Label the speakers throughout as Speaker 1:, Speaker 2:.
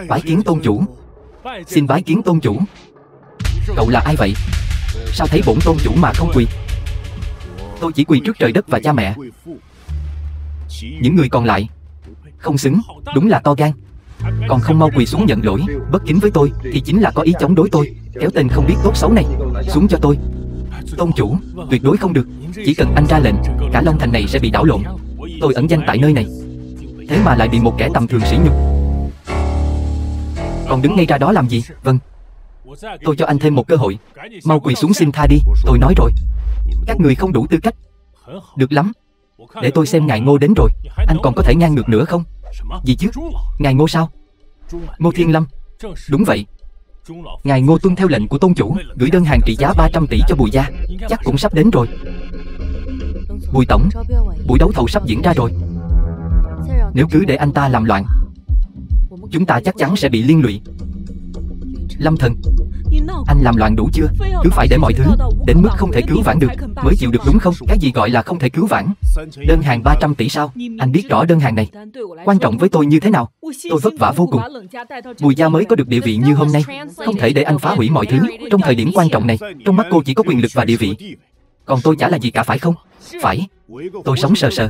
Speaker 1: Bái kiến tôn chủ. Xin bái kiến tôn chủ. Cậu là ai vậy? Sao thấy bổn tôn chủ mà không quỳ? Tôi chỉ quỳ trước trời đất và cha mẹ. Những người còn lại không xứng, đúng là to gan. Còn không mau quỳ xuống nhận lỗi. Bất kính với tôi thì chính là có ý chống đối tôi. Kéo tên không biết tốt xấu này xuống cho tôi. Tôn chủ, tuyệt đối không được. Chỉ cần anh ra lệnh, cả Long Thành này sẽ bị đảo lộn. Tôi ẩn danh tại nơi này, thế mà lại bị một kẻ tầm thường sỉ nhục. Còn đứng ngay ra đó làm gì? Vâng, tôi cho anh thêm một cơ hội. Mau quỳ xuống xin tha đi. Tôi nói rồi, các người không đủ tư cách. Được lắm, để tôi xem ngài Ngô đến rồi. Anh còn có thể ngang ngược nữa không? Gì chứ? Ngài Ngô sao? Ngô Thiên Lâm. Đúng vậy. Ngài Ngô tuân theo lệnh của tôn chủ, gửi đơn hàng trị giá 300 tỷ cho Bùi gia. Chắc cũng sắp đến rồi. Bùi tổng, buổi đấu thầu sắp diễn ra rồi. Nếu cứ để anh ta làm loạn, chúng ta chắc chắn sẽ bị liên lụy. Lâm thần, anh làm loạn đủ chưa? Cứ phải để mọi thứ đến mức không thể cứu vãn được mới chịu được đúng không? Cái gì gọi là không thể cứu vãn? Đơn hàng 300 tỷ sao? Anh biết rõ đơn hàng này quan trọng với tôi như thế nào. Tôi vất vả vô cùng. Bùi gia mới có được địa vị như hôm nay. Không thể để anh phá hủy mọi thứ trong thời điểm quan trọng này. Trong mắt cô chỉ có quyền lực và địa vị, còn tôi chả là gì cả, phải không? Phải. Tôi sống sờ sờ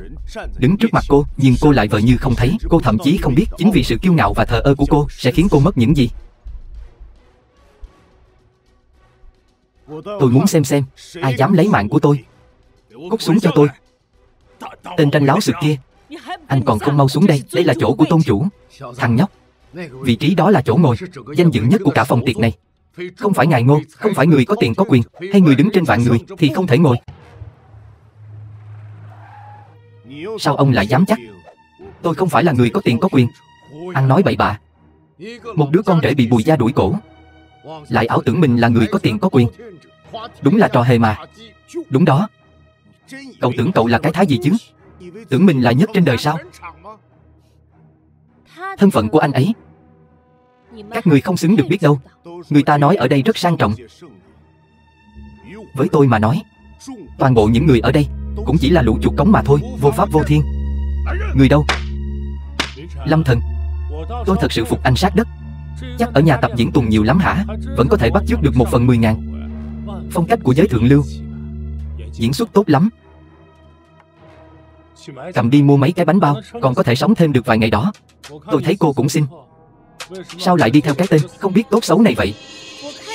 Speaker 1: đứng trước mặt cô, nhưng cô lại vờ như không thấy. Cô thậm chí không biết chính vì sự kiêu ngạo và thờ ơ của cô sẽ khiến cô mất những gì. Tôi muốn xem ai dám lấy mạng của tôi. Cút xuống cho tôi. Tên tranh láo xược kia, anh còn không mau xuống đây. Đây là chỗ của tôn chủ. Thằng nhóc, vị trí đó là chỗ ngồi danh dự nhất của cả phòng tiệc này. Không phải ngài Ngô, không phải người có tiền có quyền, hay người đứng trên vạn người thì không thể ngồi. Sao ông lại dám chắc tôi không phải là người có tiền có quyền? Ăn nói bậy bạ. Một đứa con rể bị Bùi gia đuổi cổ, lại ảo tưởng mình là người có tiền có quyền. Đúng là trò hề mà. Đúng đó. Cậu tưởng cậu là cái thá gì chứ? Tưởng mình là nhất trên đời sao? Thân phận của anh ấy các người không xứng được biết đâu. Người ta nói ở đây rất sang trọng. Với tôi mà nói, toàn bộ những người ở đây cũng chỉ là lũ chuột cống mà thôi, vô pháp vô thiên. Người đâu? Lâm thần, tôi thật sự phục anh sát đất. Chắc ở nhà tập diễn tuồng nhiều lắm hả? Vẫn có thể bắt chước được 1/10.000. Phong cách của giới thượng lưu, diễn xuất tốt lắm. Cầm đi mua mấy cái bánh bao, còn có thể sống thêm được vài ngày đó. Tôi thấy cô cũng xinh. Sao lại đi theo cái tên không biết tốt xấu này vậy?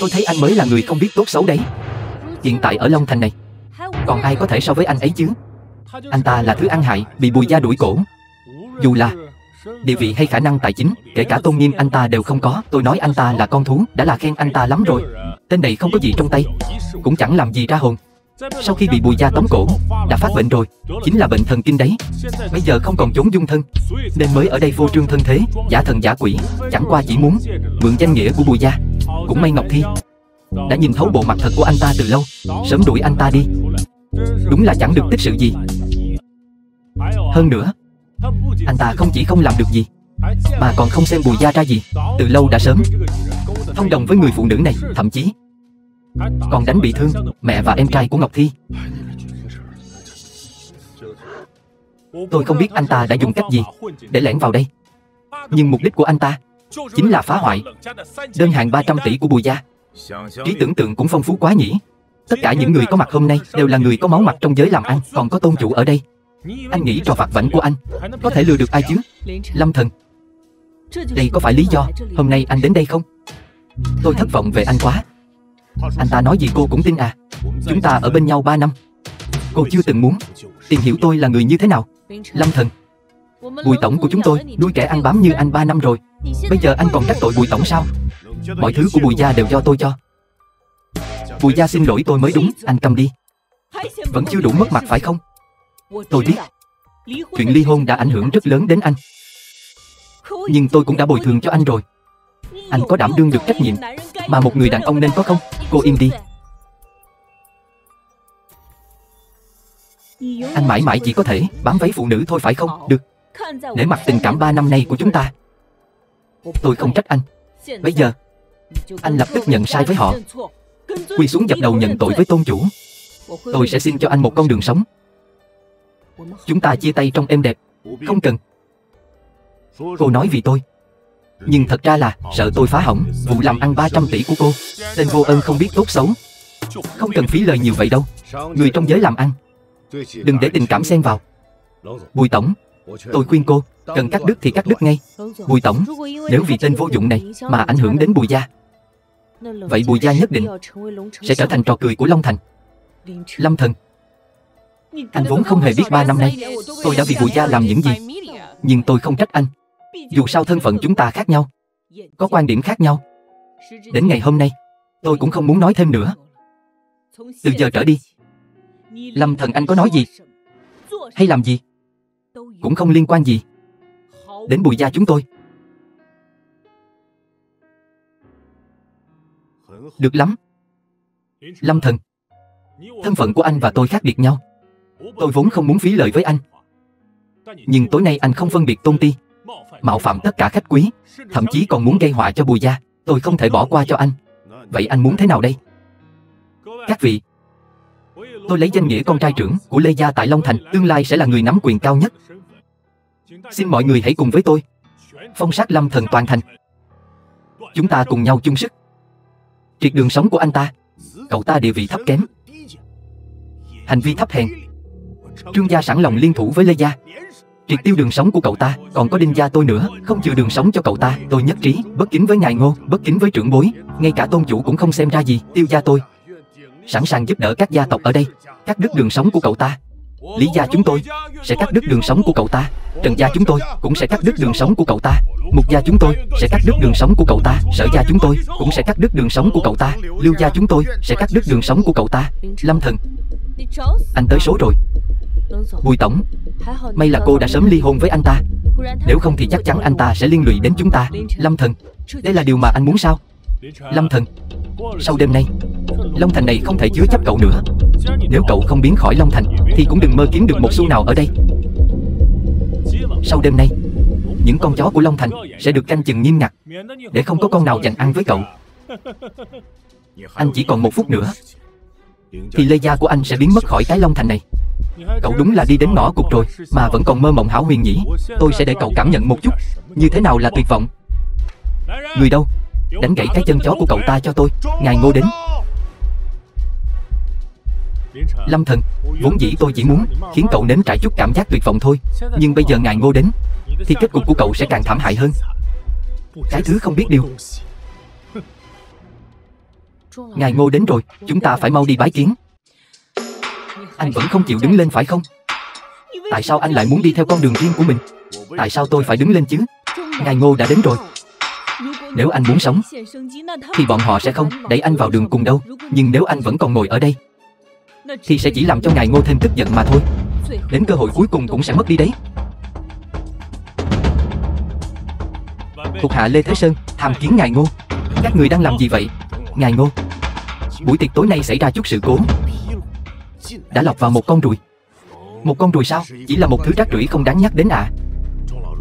Speaker 1: Tôi thấy anh mới là người không biết tốt xấu đấy. Hiện tại ở Long Thành này, còn ai có thể so với anh ấy chứ? Anh ta là thứ ăn hại, bị Bùi gia đuổi cổ. Dù là địa vị hay khả năng tài chính, kể cả tôn nghiêm anh ta đều không có. Tôi nói anh ta là con thú, đã là khen anh ta lắm rồi. Tên này không có gì trong tay, cũng chẳng làm gì ra hồn. Sau khi bị Bùi gia tống cổ, đã phát bệnh rồi. Chính là bệnh thần kinh đấy. Bây giờ không còn chốn dung thân, nên mới ở đây phô trương thân thế, giả thần giả quỷ. Chẳng qua chỉ muốn mượn danh nghĩa của Bùi gia. Cũng may Ngọc Thi đã nhìn thấu bộ mặt thật của anh ta từ lâu, sớm đuổi anh ta đi. Đúng là chẳng được tích sự gì. Hơn nữa, anh ta không chỉ không làm được gì, mà còn không xem Bùi gia ra gì. Từ lâu đã sớm thông đồng với người phụ nữ này, thậm chí còn đánh bị thương mẹ và em trai của Ngọc Thi. Tôi không biết anh ta đã dùng cách gì để lẻn vào đây, nhưng mục đích của anh ta chính là phá hoại đơn hàng 300 tỷ của Bùi gia. Trí tưởng tượng cũng phong phú quá nhỉ. Tất cả những người có mặt hôm nay đều là người có máu mặt trong giới làm ăn. Còn có tôn chủ ở đây, anh nghĩ trò vặt vãnh của anh có thể lừa được ai chứ? Lâm thần, đây có phải lý do hôm nay anh đến đây không? Tôi thất vọng về anh quá. Anh ta nói gì cô cũng tin à? Chúng ta ở bên nhau 3 năm, cô chưa từng muốn tìm hiểu tôi là người như thế nào. Lâm thần, Bùi tổng của chúng tôi nuôi kẻ ăn bám như anh 3 năm rồi. Bây giờ anh còn trách tội Bùi tổng sao? Mọi thứ của Bùi gia đều do tôi cho. Bùi gia xin lỗi tôi mới đúng. Anh cầm đi. Vẫn chưa đủ mất mặt phải không? Tôi biết chuyện ly hôn đã ảnh hưởng rất lớn đến anh, nhưng tôi cũng đã bồi thường cho anh rồi. Anh có đảm đương được trách nhiệm mà một người đàn ông nên có không? Cô im đi. Anh mãi mãi chỉ có thể bám váy phụ nữ thôi phải không? Được. Nể mặt tình cảm 3 năm nay của chúng ta, tôi không trách anh. Bây giờ anh lập tức nhận sai với họ, quỳ xuống dập đầu nhận tội với tôn chủ. Tôi sẽ xin cho anh một con đường sống. Chúng ta chia tay trong êm đẹp. Không cần. Cô nói vì tôi Nhưng thật ra là sợ tôi phá hỏng vụ làm ăn 300 tỷ của cô. Tên vô ơn không biết tốt xấu. Không cần phí lời nhiều vậy đâu. Người trong giới làm ăn, đừng để tình cảm xen vào. Bùi tổng, tôi khuyên cô, cần cắt đứt thì cắt đứt ngay. Bùi tổng, nếu vì tên vô dụng này mà ảnh hưởng đến Bùi gia, vậy Bùi gia nhất định sẽ trở thành trò cười của Long Thành. Lâm Thần, anh vốn không hề biết 3 năm nay tôi đã vì Bùi gia làm những gì. Nhưng tôi không trách anh. Dù sao thân phận chúng ta khác nhau, có quan điểm khác nhau. Đến ngày hôm nay, tôi cũng không muốn nói thêm nữa. Từ giờ trở đi, Lâm Thần anh có nói gì hay làm gì cũng không liên quan gì đến Bùi gia chúng tôi. Được lắm. Lâm Thần, thân phận của anh và tôi khác biệt nhau. Tôi vốn không muốn phí lời với anh. Nhưng tối nay anh không phân biệt tôn ti, mạo phạm tất cả khách quý, thậm chí còn muốn gây họa cho Bùi gia. Tôi không thể bỏ qua cho anh. Vậy anh muốn thế nào đây? Các vị, tôi lấy danh nghĩa con trai trưởng của Lê gia tại Long Thành, tương lai sẽ là người nắm quyền cao nhất. Xin mọi người hãy cùng với tôi phong sát Lâm Thần toàn thành. Chúng ta cùng nhau chung sức triệt đường sống của anh ta. Cậu ta địa vị thấp kém, hành vi thấp hèn. Trương gia sẵn lòng liên thủ với Lê gia triệt tiêu đường sống của cậu ta. Còn có Đinh gia tôi nữa, không chừa đường sống cho cậu ta. Tôi nhất trí, bất kính với ngài Ngô, bất kính với trưởng bối, ngay cả tôn chủ cũng không xem ra gì. Tiêu gia tôi sẵn sàng giúp đỡ các gia tộc ở đây, cắt đứt đường sống của cậu ta. Lý gia chúng tôi sẽ cắt đứt đường sống của cậu ta. Trần gia chúng tôi cũng sẽ cắt đứt đường sống của cậu ta. Mục gia chúng tôi sẽ cắt đứt đường sống của cậu ta. Sở gia chúng tôi cũng sẽ cắt đứt đường sống của cậu ta. Lưu gia chúng tôi sẽ cắt đứt đường sống của cậu ta. Lâm Thần, anh tới số rồi. Bùi tổng, may là cô đã sớm ly hôn với anh ta, nếu không thì chắc chắn anh ta sẽ liên lụy đến chúng ta. Lâm Thần, đây là điều mà anh muốn sao? Lâm Thần, sau đêm nay, Long Thành này không thể chứa chấp cậu nữa. Nếu cậu không biến khỏi Long Thành thì cũng đừng mơ kiếm được một xu nào ở đây. Sau đêm nay, những con chó của Long Thành sẽ được canh chừng nghiêm ngặt, để không có con nào giành ăn với cậu. Anh chỉ còn 1 phút nữa thì Lê gia của anh sẽ biến mất khỏi cái Long Thành này. Cậu đúng là đi đến ngõ cụt rồi mà vẫn còn mơ mộng hão huyền nhỉ. Tôi sẽ để cậu cảm nhận một chút như thế nào là tuyệt vọng. Người đâu, đánh gãy cái chân chó của cậu ta cho tôi. Ngài Ngô đến. Lâm Thần, vốn dĩ tôi chỉ muốn khiến cậu nếm trải chút cảm giác tuyệt vọng thôi. Nhưng bây giờ ngài Ngô đến thì kết cục của cậu sẽ càng thảm hại hơn. Cái thứ không biết điều. Ngài Ngô đến rồi, chúng ta phải mau đi bái kiến. Anh vẫn không chịu đứng lên phải không? Tại sao anh lại muốn đi theo con đường riêng của mình? Tại sao tôi phải đứng lên chứ? Ngài Ngô đã đến rồi. Nếu anh muốn sống thì bọn họ sẽ không đẩy anh vào đường cùng đâu. Nhưng nếu anh vẫn còn ngồi ở đây thì sẽ chỉ làm cho ngài Ngô thêm tức giận mà thôi. Đến cơ hội cuối cùng cũng sẽ mất đi đấy. Thuộc hạ Lê Thế Sơn tham kiến ngài Ngô. Các người đang làm gì vậy? Ngài Ngô, buổi tiệc tối nay xảy ra chút sự cố, đã lọt vào một con ruồi. Một con ruồi sao? Chỉ là một thứ rác rưởi không đáng nhắc đến à?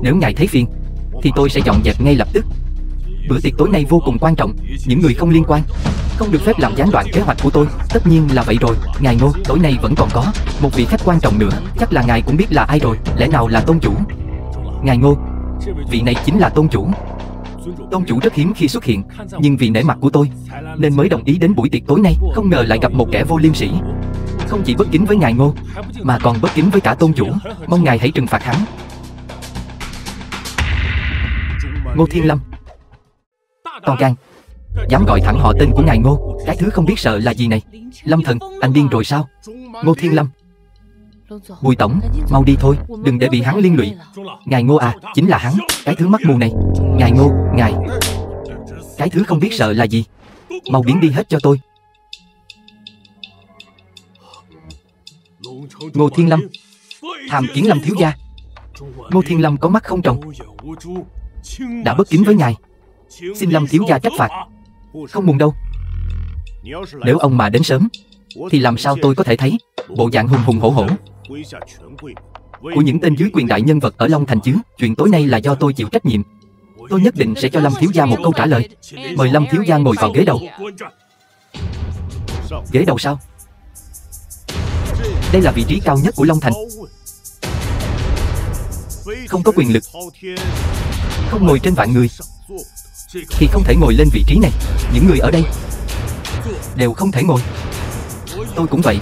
Speaker 1: Nếu ngài thấy phiền thì tôi sẽ dọn dẹp ngay lập tức. Bữa tiệc tối nay vô cùng quan trọng, những người không liên quan không được phép làm gián đoạn kế hoạch của tôi. Tất nhiên là vậy rồi. Ngài Ngô, tối nay vẫn còn có một vị khách quan trọng nữa. Chắc là ngài cũng biết là ai rồi. Lẽ nào là tôn chủ? Ngài Ngô, vị này chính là tôn chủ. Tôn chủ rất hiếm khi xuất hiện, nhưng vì nể mặt của tôi nên mới đồng ý đến buổi tiệc tối nay. Không ngờ lại gặp một kẻ vô liêm sỉ, không chỉ bất kính với ngài Ngô mà còn bất kính với cả tôn chủ. Mong ngài hãy trừng phạt hắn. Ngô Thiên Lâm, to gan, dám gọi thẳng họ tên của ngài Ngô. Cái thứ không biết sợ là gì này? Lâm Thần, anh điên rồi sao? Ngô Thiên Lâm, Bùi tổng, mau đi thôi, đừng để bị hắn liên lụy. Ngài Ngô à, chính là hắn, cái thứ mắt mù này. Ngài Ngô, ngài, cái thứ không biết sợ là gì? Mau biến đi hết cho tôi. Ngô Thiên Lâm, tham kiến Lâm thiếu gia. Ngô Thiên Lâm có mắt không tròng, đã bất kính với ngài, xin Lâm thiếu gia trách phạt. Không buồn đâu. Nếu ông mà đến sớm thì làm sao tôi có thể thấy bộ dạng hùng hùng hổ hổ của những tên dưới quyền đại nhân vật ở Long Thành chứ? Chuyện tối nay là do tôi chịu trách nhiệm. Tôi nhất định sẽ cho Lâm thiếu gia một câu trả lời. Mời Lâm thiếu gia ngồi vào ghế đầu. Ghế đầu sao? Đây là vị trí cao nhất của Long Thành, không có quyền lực, không ngồi trên vạn người, Khi không thể ngồi lên vị trí này, những người ở đây đều không thể ngồi. Tôi cũng vậy.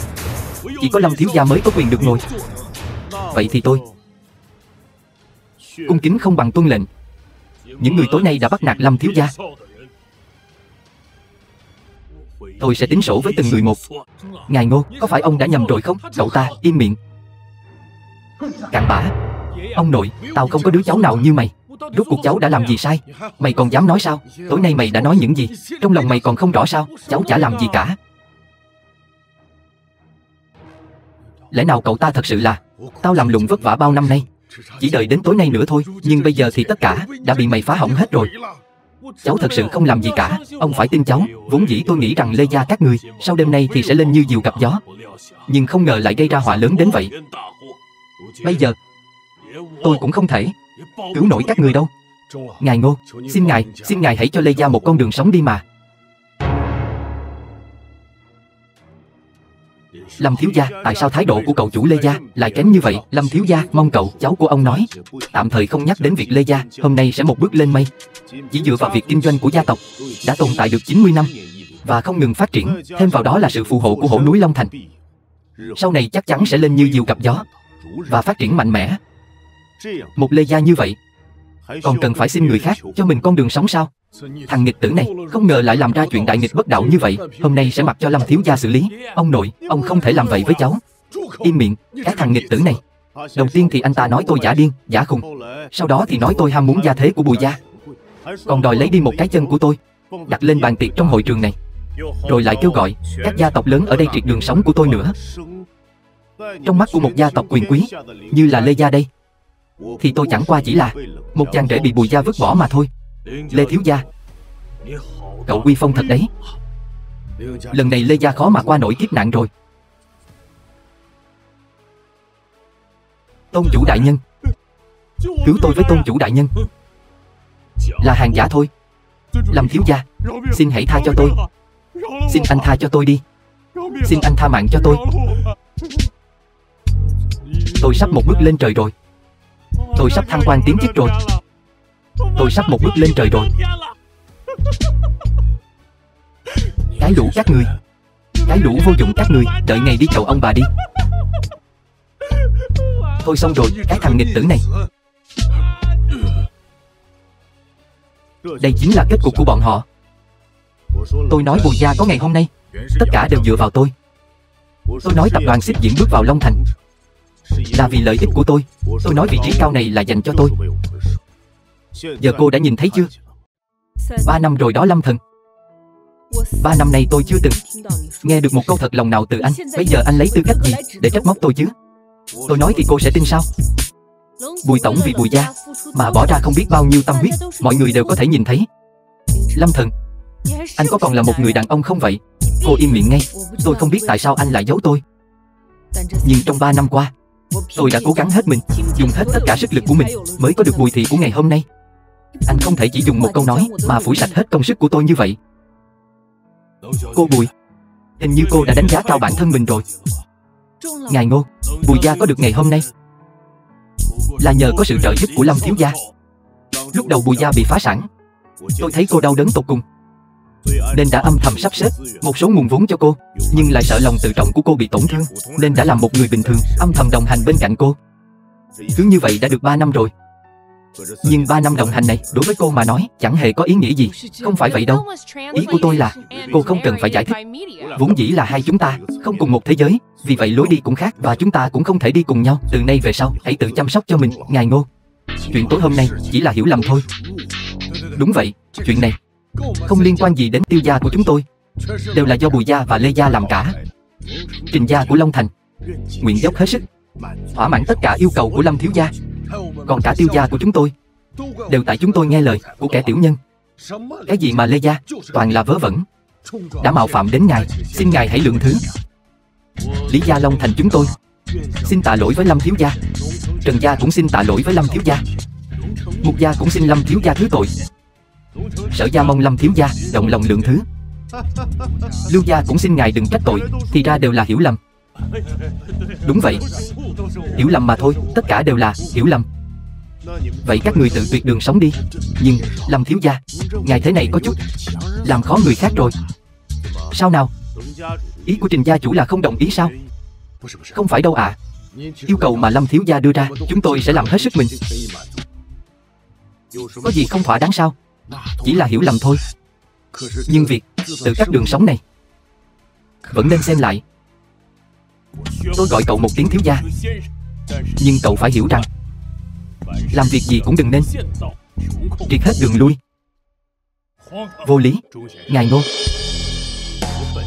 Speaker 1: Chỉ có Lâm thiếu gia mới có quyền được ngồi. Vậy thì tôi cung kính không bằng tuân lệnh. Những người tối nay đã bắt nạt Lâm thiếu gia, tôi sẽ tính sổ với từng người một. Ngài Ngô, có phải ông đã nhầm rồi không? Cậu ta, im miệng. Cặn bã. Ông nội, tao không có đứa cháu nào như mày. Rốt cuộc cháu đã làm gì sai? Mày còn dám nói sao? Tối nay mày đã nói những gì? Trong lòng mày còn không rõ sao? Cháu chả làm gì cả. Lẽ nào cậu ta thật sự là tao làm lụng vất vả bao năm nay, chỉ đợi đến tối nay nữa thôi. Nhưng bây giờ thì tất cả đã bị mày phá hỏng hết rồi. Cháu thật sự không làm gì cả. Ông phải tin cháu. Vốn dĩ tôi nghĩ rằng Lê gia các người sau đêm nay thì sẽ lên như diều gặp gió, nhưng không ngờ lại gây ra họa lớn đến vậy. Bây giờ tôi cũng không thể cứu nổi các người đâu. Ngài Ngô, xin ngài hãy cho Lê gia một con đường sống đi mà. Lâm thiếu gia, tại sao thái độ của cậu chủ Lê gia lại kém như vậy? Lâm thiếu gia, mong cậu, cháu của ông nói, tạm thời không nhắc đến việc Lê gia hôm nay sẽ một bước lên mây. Chỉ dựa vào việc kinh doanh của gia tộc đã tồn tại được 90 năm và không ngừng phát triển, thêm vào đó là sự phù hộ của hổ núi Long Thành, sau này chắc chắn sẽ lên như diều gặp gió và phát triển mạnh mẽ. Một Lê gia như vậy còn cần phải xin người khác cho mình con đường sống sao? Thằng nghịch tử này không ngờ lại làm ra chuyện đại nghịch bất đạo như vậy. Hôm nay sẽ mặc cho Lâm thiếu gia xử lý. Ông nội, ông không thể làm vậy với cháu. Im miệng, cái thằng nghịch tử này. Đầu tiên thì anh ta nói tôi giả điên, giả khùng. Sau đó thì nói tôi ham muốn gia thế của Bùi gia, còn đòi lấy đi một cái chân của tôi, đặt lên bàn tiệc trong hội trường này. Rồi lại kêu gọi các gia tộc lớn ở đây triệt đường sống của tôi nữa. Trong mắt của một gia tộc quyền quý như là Lê gia đây, thì tôi chẳng qua chỉ là một chàng rể bị Bùi gia vứt bỏ mà thôi. Lê thiếu gia, cậu uy phong thật đấy. Lần này Lê gia khó mà qua nổi kiếp nạn rồi. Tôn chủ đại nhân, cứu tôi với tôn chủ đại nhân. Là hàng giả thôi. Lâm thiếu gia, xin hãy tha cho tôi. Xin anh tha cho tôi đi. Xin anh tha mạng cho tôi. Tôi sắp một bước lên trời rồi. Tôi sắp thăng quan tiến chức rồi. Tôi sắp một bước lên trời rồi. Cái lũ các người, cái lũ vô dụng các người, đợi ngày đi chầu ông bà đi. Thôi xong rồi, cái thằng nghịch tử này. Đây chính là kết cục của bọn họ. Tôi nói Bùi gia có ngày hôm nay, tất cả đều dựa vào tôi. Tôi nói tập đoàn Xích Diễm bước vào Long Thành là vì lợi ích của tôi. Tôi nói vị trí cao này là dành cho tôi. Giờ cô đã nhìn thấy chưa? 3 năm rồi đó Lâm thần. 3 năm nay tôi chưa từng nghe được một câu thật lòng nào từ anh. Bây giờ anh lấy tư cách gì để trách móc tôi chứ? Tôi nói thì cô sẽ tin sao? Bùi tổng vì Bùi gia mà bỏ ra không biết bao nhiêu tâm huyết, mọi người đều có thể nhìn thấy. Lâm thần, anh có còn là một người đàn ông không vậy? Cô im miệng ngay. Tôi không biết tại sao anh lại giấu tôi. Nhưng trong 3 năm qua, tôi đã cố gắng hết mình, dùng hết tất cả sức lực của mình mới có được Bùi thị của ngày hôm nay. Anh không thể chỉ dùng một câu nói mà phủi sạch hết công sức của tôi như vậy. Cô Bùi, hình như cô đã đánh giá cao bản thân mình rồi. Ngài Ngô, Bùi gia có được ngày hôm nay là nhờ có sự trợ giúp của Lâm thiếu gia. Lúc đầu Bùi gia bị phá sản, tôi thấy cô đau đớn tột cùng, nên đã âm thầm sắp xếp một số nguồn vốn cho cô. Nhưng lại sợ lòng tự trọng của cô bị tổn thương, nên đã làm một người bình thường âm thầm đồng hành bên cạnh cô. Cứ như vậy đã được 3 năm rồi. Nhưng 3 năm đồng hành này đối với cô mà nói chẳng hề có ý nghĩa gì. Không phải vậy đâu. Ý của tôi là cô không cần phải giải thích. Vốn dĩ là hai chúng ta không cùng một thế giới, vì vậy lối đi cũng khác và chúng ta cũng không thể đi cùng nhau. Từ nay về sau hãy tự chăm sóc cho mình, Ngài Ngô. Chuyện tối hôm nay chỉ là hiểu lầm thôi. Đúng vậy, chuyện này không liên quan gì đến Tiêu gia của chúng tôi, đều là do Bùi gia và Lê gia làm cả. Trình gia của Long Thành nguyện dốc hết sức thỏa mãn tất cả yêu cầu của Lâm thiếu gia. Còn cả Tiêu gia của chúng tôi đều tại chúng tôi nghe lời của kẻ tiểu nhân. Cái gì mà Lê gia toàn là vớ vẩn, đã mạo phạm đến ngài, xin ngài hãy lượng thứ. Lý gia Long Thành chúng tôi xin tạ lỗi với Lâm thiếu gia. Trần gia cũng xin tạ lỗi với Lâm thiếu gia. Mục gia cũng xin Lâm thiếu gia thứ tội. Sở gia mong Lâm thiếu gia động lòng lượng thứ. Lưu gia cũng xin ngài đừng trách tội, thì ra đều là hiểu lầm. Đúng vậy, hiểu lầm mà thôi, tất cả đều là hiểu lầm. Vậy các người tự tuyệt đường sống đi. Nhưng, Lâm thiếu gia, ngài thế này có chút làm khó người khác rồi. Sao nào? Ý của Trình gia chủ là không đồng ý sao? Không phải đâu ạ. Yêu cầu mà Lâm thiếu gia đưa ra, chúng tôi sẽ làm hết sức mình. Có gì không thỏa đáng sao? Chỉ là hiểu lầm thôi. Nhưng việc tự cắt đường sống này vẫn nên xem lại. Tôi gọi cậu một tiếng thiếu gia, nhưng cậu phải hiểu rằng làm việc gì cũng đừng nên triệt hết đường lui. Vô lý. Ngài Ngô,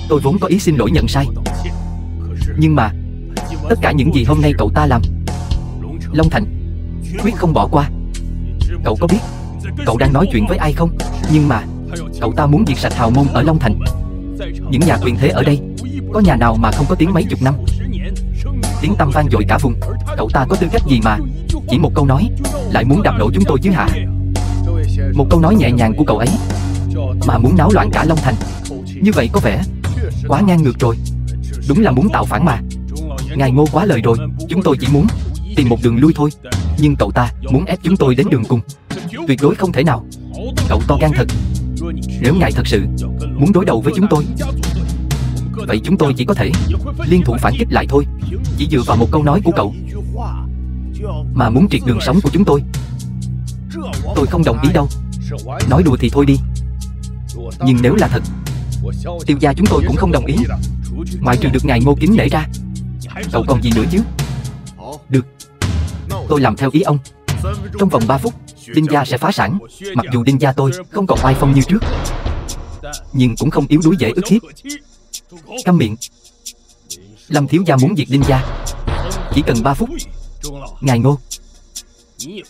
Speaker 1: tôi vốn có ý xin lỗi nhận sai. Nhưng mà tất cả những gì hôm nay cậu ta làm, Long Thành quyết không bỏ qua. Cậu có biết cậu đang nói chuyện với ai không? Nhưng mà cậu ta muốn diệt sạch hào môn ở Long Thành. Những nhà quyền thế ở đây, có nhà nào mà không có tiếng mấy chục năm, tiếng tăm vang dội cả vùng. Cậu ta có tư cách gì mà chỉ một câu nói lại muốn đạp đổ chúng tôi chứ hả? Một câu nói nhẹ nhàng của cậu ấy mà muốn náo loạn cả Long Thành. Như vậy có vẻ quá ngang ngược rồi. Đúng là muốn tạo phản mà. Ngài Ngô quá lời rồi. Chúng tôi chỉ muốn tìm một đường lui thôi. Nhưng cậu ta muốn ép chúng tôi đến đường cùng. Tuyệt đối không thể nào. Cậu to gan thật. Nếu ngài thật sự muốn đối đầu với chúng tôi, vậy chúng tôi chỉ có thể liên thủ phản kích lại thôi. Chỉ dựa vào một câu nói của cậu mà muốn triệt đường sống của chúng tôi không đồng ý đâu. Nói đùa thì thôi đi, nhưng nếu là thật, Tiêu gia chúng tôi cũng không đồng ý. Ngoại trừ được ngài Ngô kính nể ra, cậu còn gì nữa chứ? Được, tôi làm theo ý ông. Trong vòng 3 phút, Đinh gia sẽ phá sản. Mặc dù Đinh gia tôi không còn oai phong như trước, nhưng cũng không yếu đuối dễ ức hiếp. Câm miệng. Lâm thiếu gia muốn diệt Đinh gia, chỉ cần 3 phút. Ngài Ngô,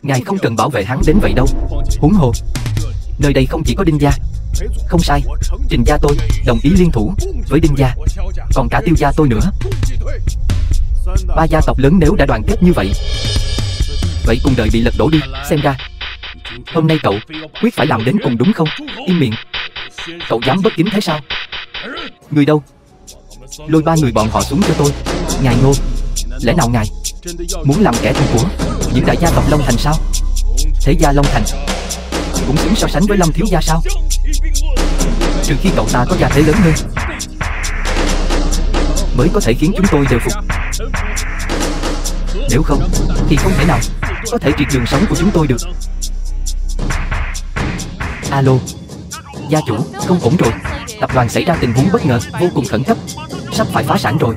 Speaker 1: ngài không cần bảo vệ hắn đến vậy đâu. Huống hồ, nơi đây không chỉ có Đinh gia. Không sai, Trình gia tôi đồng ý liên thủ với Đinh gia, còn cả Tiêu gia tôi nữa. 3 gia tộc lớn nếu đã đoàn kết như vậy, vậy cùng đời bị lật đổ đi. Xem ra hôm nay cậu quyết phải làm đến cùng đúng không? Im miệng. Cậu dám bất kính thế sao? Người đâu? Lôi 3 người bọn họ xuống cho tôi. Ngài Ngô, lẽ nào ngài muốn làm kẻ thù của những đại gia tộc Long Thành sao? Thế gia Long Thành cũng xứng so sánh với Lâm thiếu gia sao? Trừ khi cậu ta có gia thế lớn hơn, mới có thể khiến chúng tôi đều phục. Nếu không thì không thể nào có thể triệt đường sống của chúng tôi được. Alo, gia chủ, không ổn rồi. Tập đoàn xảy ra tình huống bất ngờ, vô cùng khẩn cấp, sắp phải phá sản rồi.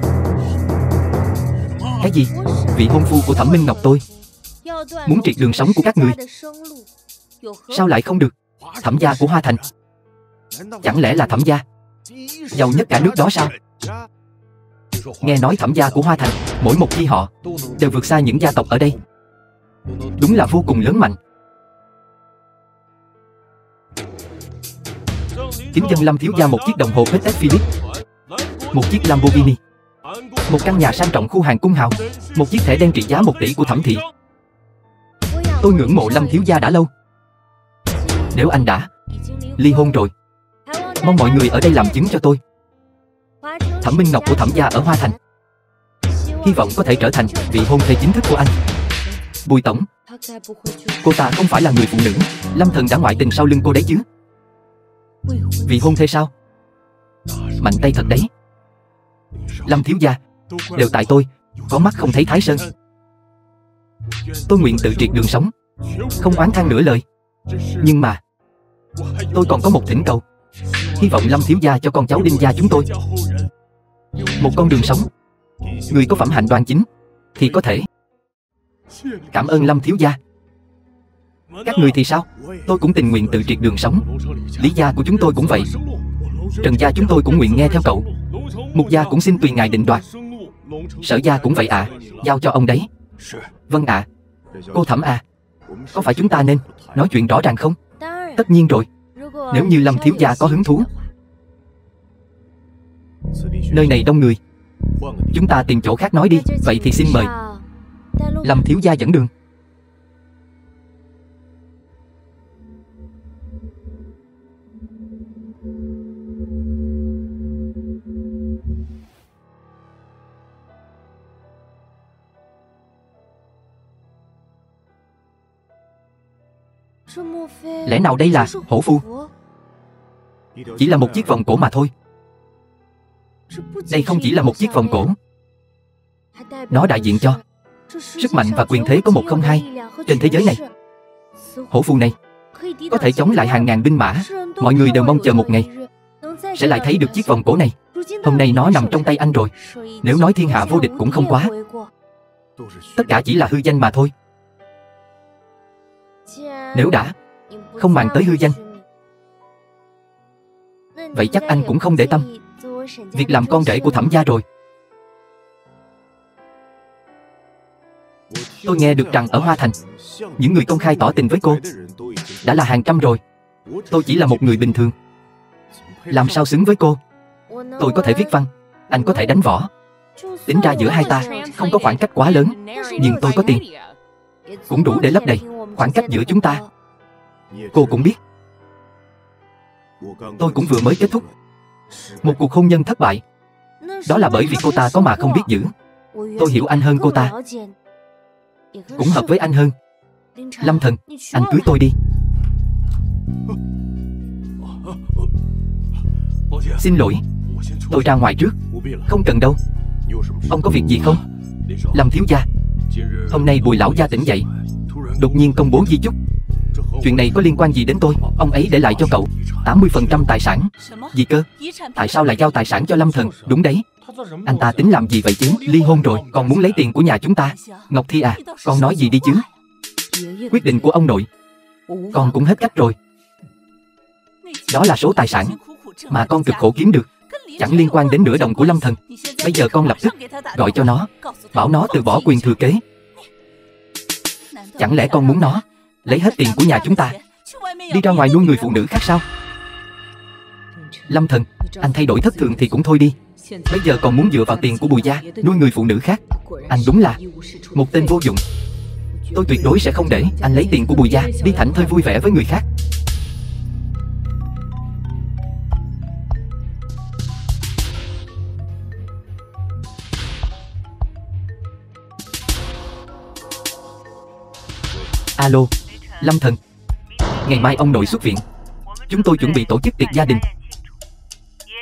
Speaker 1: Cái gì? Vị hôn phu của Thẩm Minh Ngọc tôi muốn triệt đường sống của các người. Sao lại không được? Thẩm gia của Hoa Thành, chẳng lẽ là Thẩm gia giàu nhất cả nước đó sao? Nghe nói Thẩm gia của Hoa Thành, mỗi một chi họ đều vượt xa những gia tộc ở đây. Đúng là vô cùng lớn mạnh. Kính dân Lâm thiếu gia một chiếc đồng hồ Patek Philippe, một chiếc Lamborghini, một căn nhà sang trọng khu hàng cung hào, một chiếc thẻ đen trị giá 1 tỷ của Thẩm thị. Tôi ngưỡng mộ Lâm thiếu gia đã lâu. Nếu anh đã ly hôn rồi, mong mọi người ở đây làm chứng cho tôi. Thẩm Minh Ngọc của Thẩm gia ở Hoa Thành, hy vọng có thể trở thành vị hôn thê chính thức của anh. Bùi tổng, cô ta không phải là người phụ nữ Lâm thần đã ngoại tình sau lưng cô đấy chứ? Vị hôn thê sao? Mạnh tay thật đấy. Lâm thiếu gia, đều tại tôi có mắt không thấy Thái Sơn. Tôi nguyện tự triệt đường sống, không oán than nửa lời. Nhưng mà tôi còn có một thỉnh cầu. Hy vọng Lâm thiếu gia cho con cháu Đinh gia chúng tôi một con đường sống. Người có phẩm hạnh đoan chính thì có thể. Cảm ơn Lâm thiếu gia. Các người thì sao? Tôi cũng tình nguyện tự triệt đường sống. Lý gia của chúng tôi cũng vậy. Trần gia chúng tôi cũng nguyện nghe theo cậu. Mục gia cũng xin tùy ngài định đoạt. Sở gia cũng vậy ạ. Giao cho ông đấy. Vâng ạ. Cô Thẩm à, có phải chúng ta nên nói chuyện rõ ràng không? Tất nhiên rồi. Nếu như Lâm thiếu gia có hứng thú. Nơi này đông người, chúng ta tìm chỗ khác nói đi. Vậy thì xin mời Lâm thiếu gia dẫn đường. Lẽ nào đây là hổ phù? Chỉ là một chiếc vòng cổ mà thôi. Đây không chỉ là một chiếc vòng cổ. Nó đại diện cho sức mạnh và quyền thế có 102 trên thế giới này. Hổ phù này có thể chống lại hàng ngàn binh mã. Mọi người đều mong chờ một ngày sẽ lại thấy được chiếc vòng cổ này. Hôm nay nó nằm trong tay anh rồi. Nếu nói thiên hạ vô địch cũng không quá. Tất cả chỉ là hư danh mà thôi. Nếu đã không màng tới hư danh, vậy chắc anh cũng không để tâm việc làm con rể của Thẩm gia rồi. Tôi nghe được rằng ở Hoa Thành, những người công khai tỏ tình với cô đã là hàng trăm rồi. Tôi chỉ là một người bình thường, làm sao xứng với cô? Tôi có thể viết văn, anh có thể đánh võ. Tính ra giữa hai ta không có khoảng cách quá lớn. Nhưng tôi có tiền, cũng đủ để lấp đầy khoảng cách giữa chúng ta. Cô cũng biết, tôi cũng vừa mới kết thúc một cuộc hôn nhân thất bại. Đó là bởi vì cô ta có mà không biết giữ. Tôi hiểu anh hơn cô ta, cũng hợp với anh hơn. Lâm Thần, anh cưới tôi đi. Xin lỗi, tôi ra ngoài trước. Không cần đâu. Ông có việc gì không? Lâm thiếu gia, hôm nay Bùi lão gia tỉnh dậy, đột nhiên công bố di chúc. Chuyện này có liên quan gì đến tôi? Ông ấy để lại cho cậu 80% tài sản. Gì cơ? Tại sao lại giao tài sản cho Lâm Thần? Đúng đấy. Anh ta tính làm gì vậy chứ? Ly hôn rồi, còn muốn lấy tiền của nhà chúng ta. Ngọc Thi à, con nói gì đi chứ? Quyết định của ông nội, con cũng hết cách rồi. Đó là số tài sản mà con cực khổ kiếm được, chẳng liên quan đến nửa đồng của Lâm Thần. Bây giờ con lập tức gọi cho nó, bảo nó từ bỏ quyền thừa kế. Chẳng lẽ con muốn nó lấy hết tiền của nhà chúng ta đi ra ngoài nuôi người phụ nữ khác sao? Lâm Thần, anh thay đổi thất thường thì cũng thôi đi. Bây giờ còn muốn dựa vào tiền của Bùi gia nuôi người phụ nữ khác. Anh đúng là một tên vô dụng. Tôi tuyệt đối sẽ không để anh lấy tiền của Bùi gia đi thảnh thơi vui vẻ với người khác. Alo, Lâm Thần, ngày mai ông nội xuất viện, chúng tôi chuẩn bị tổ chức tiệc gia đình.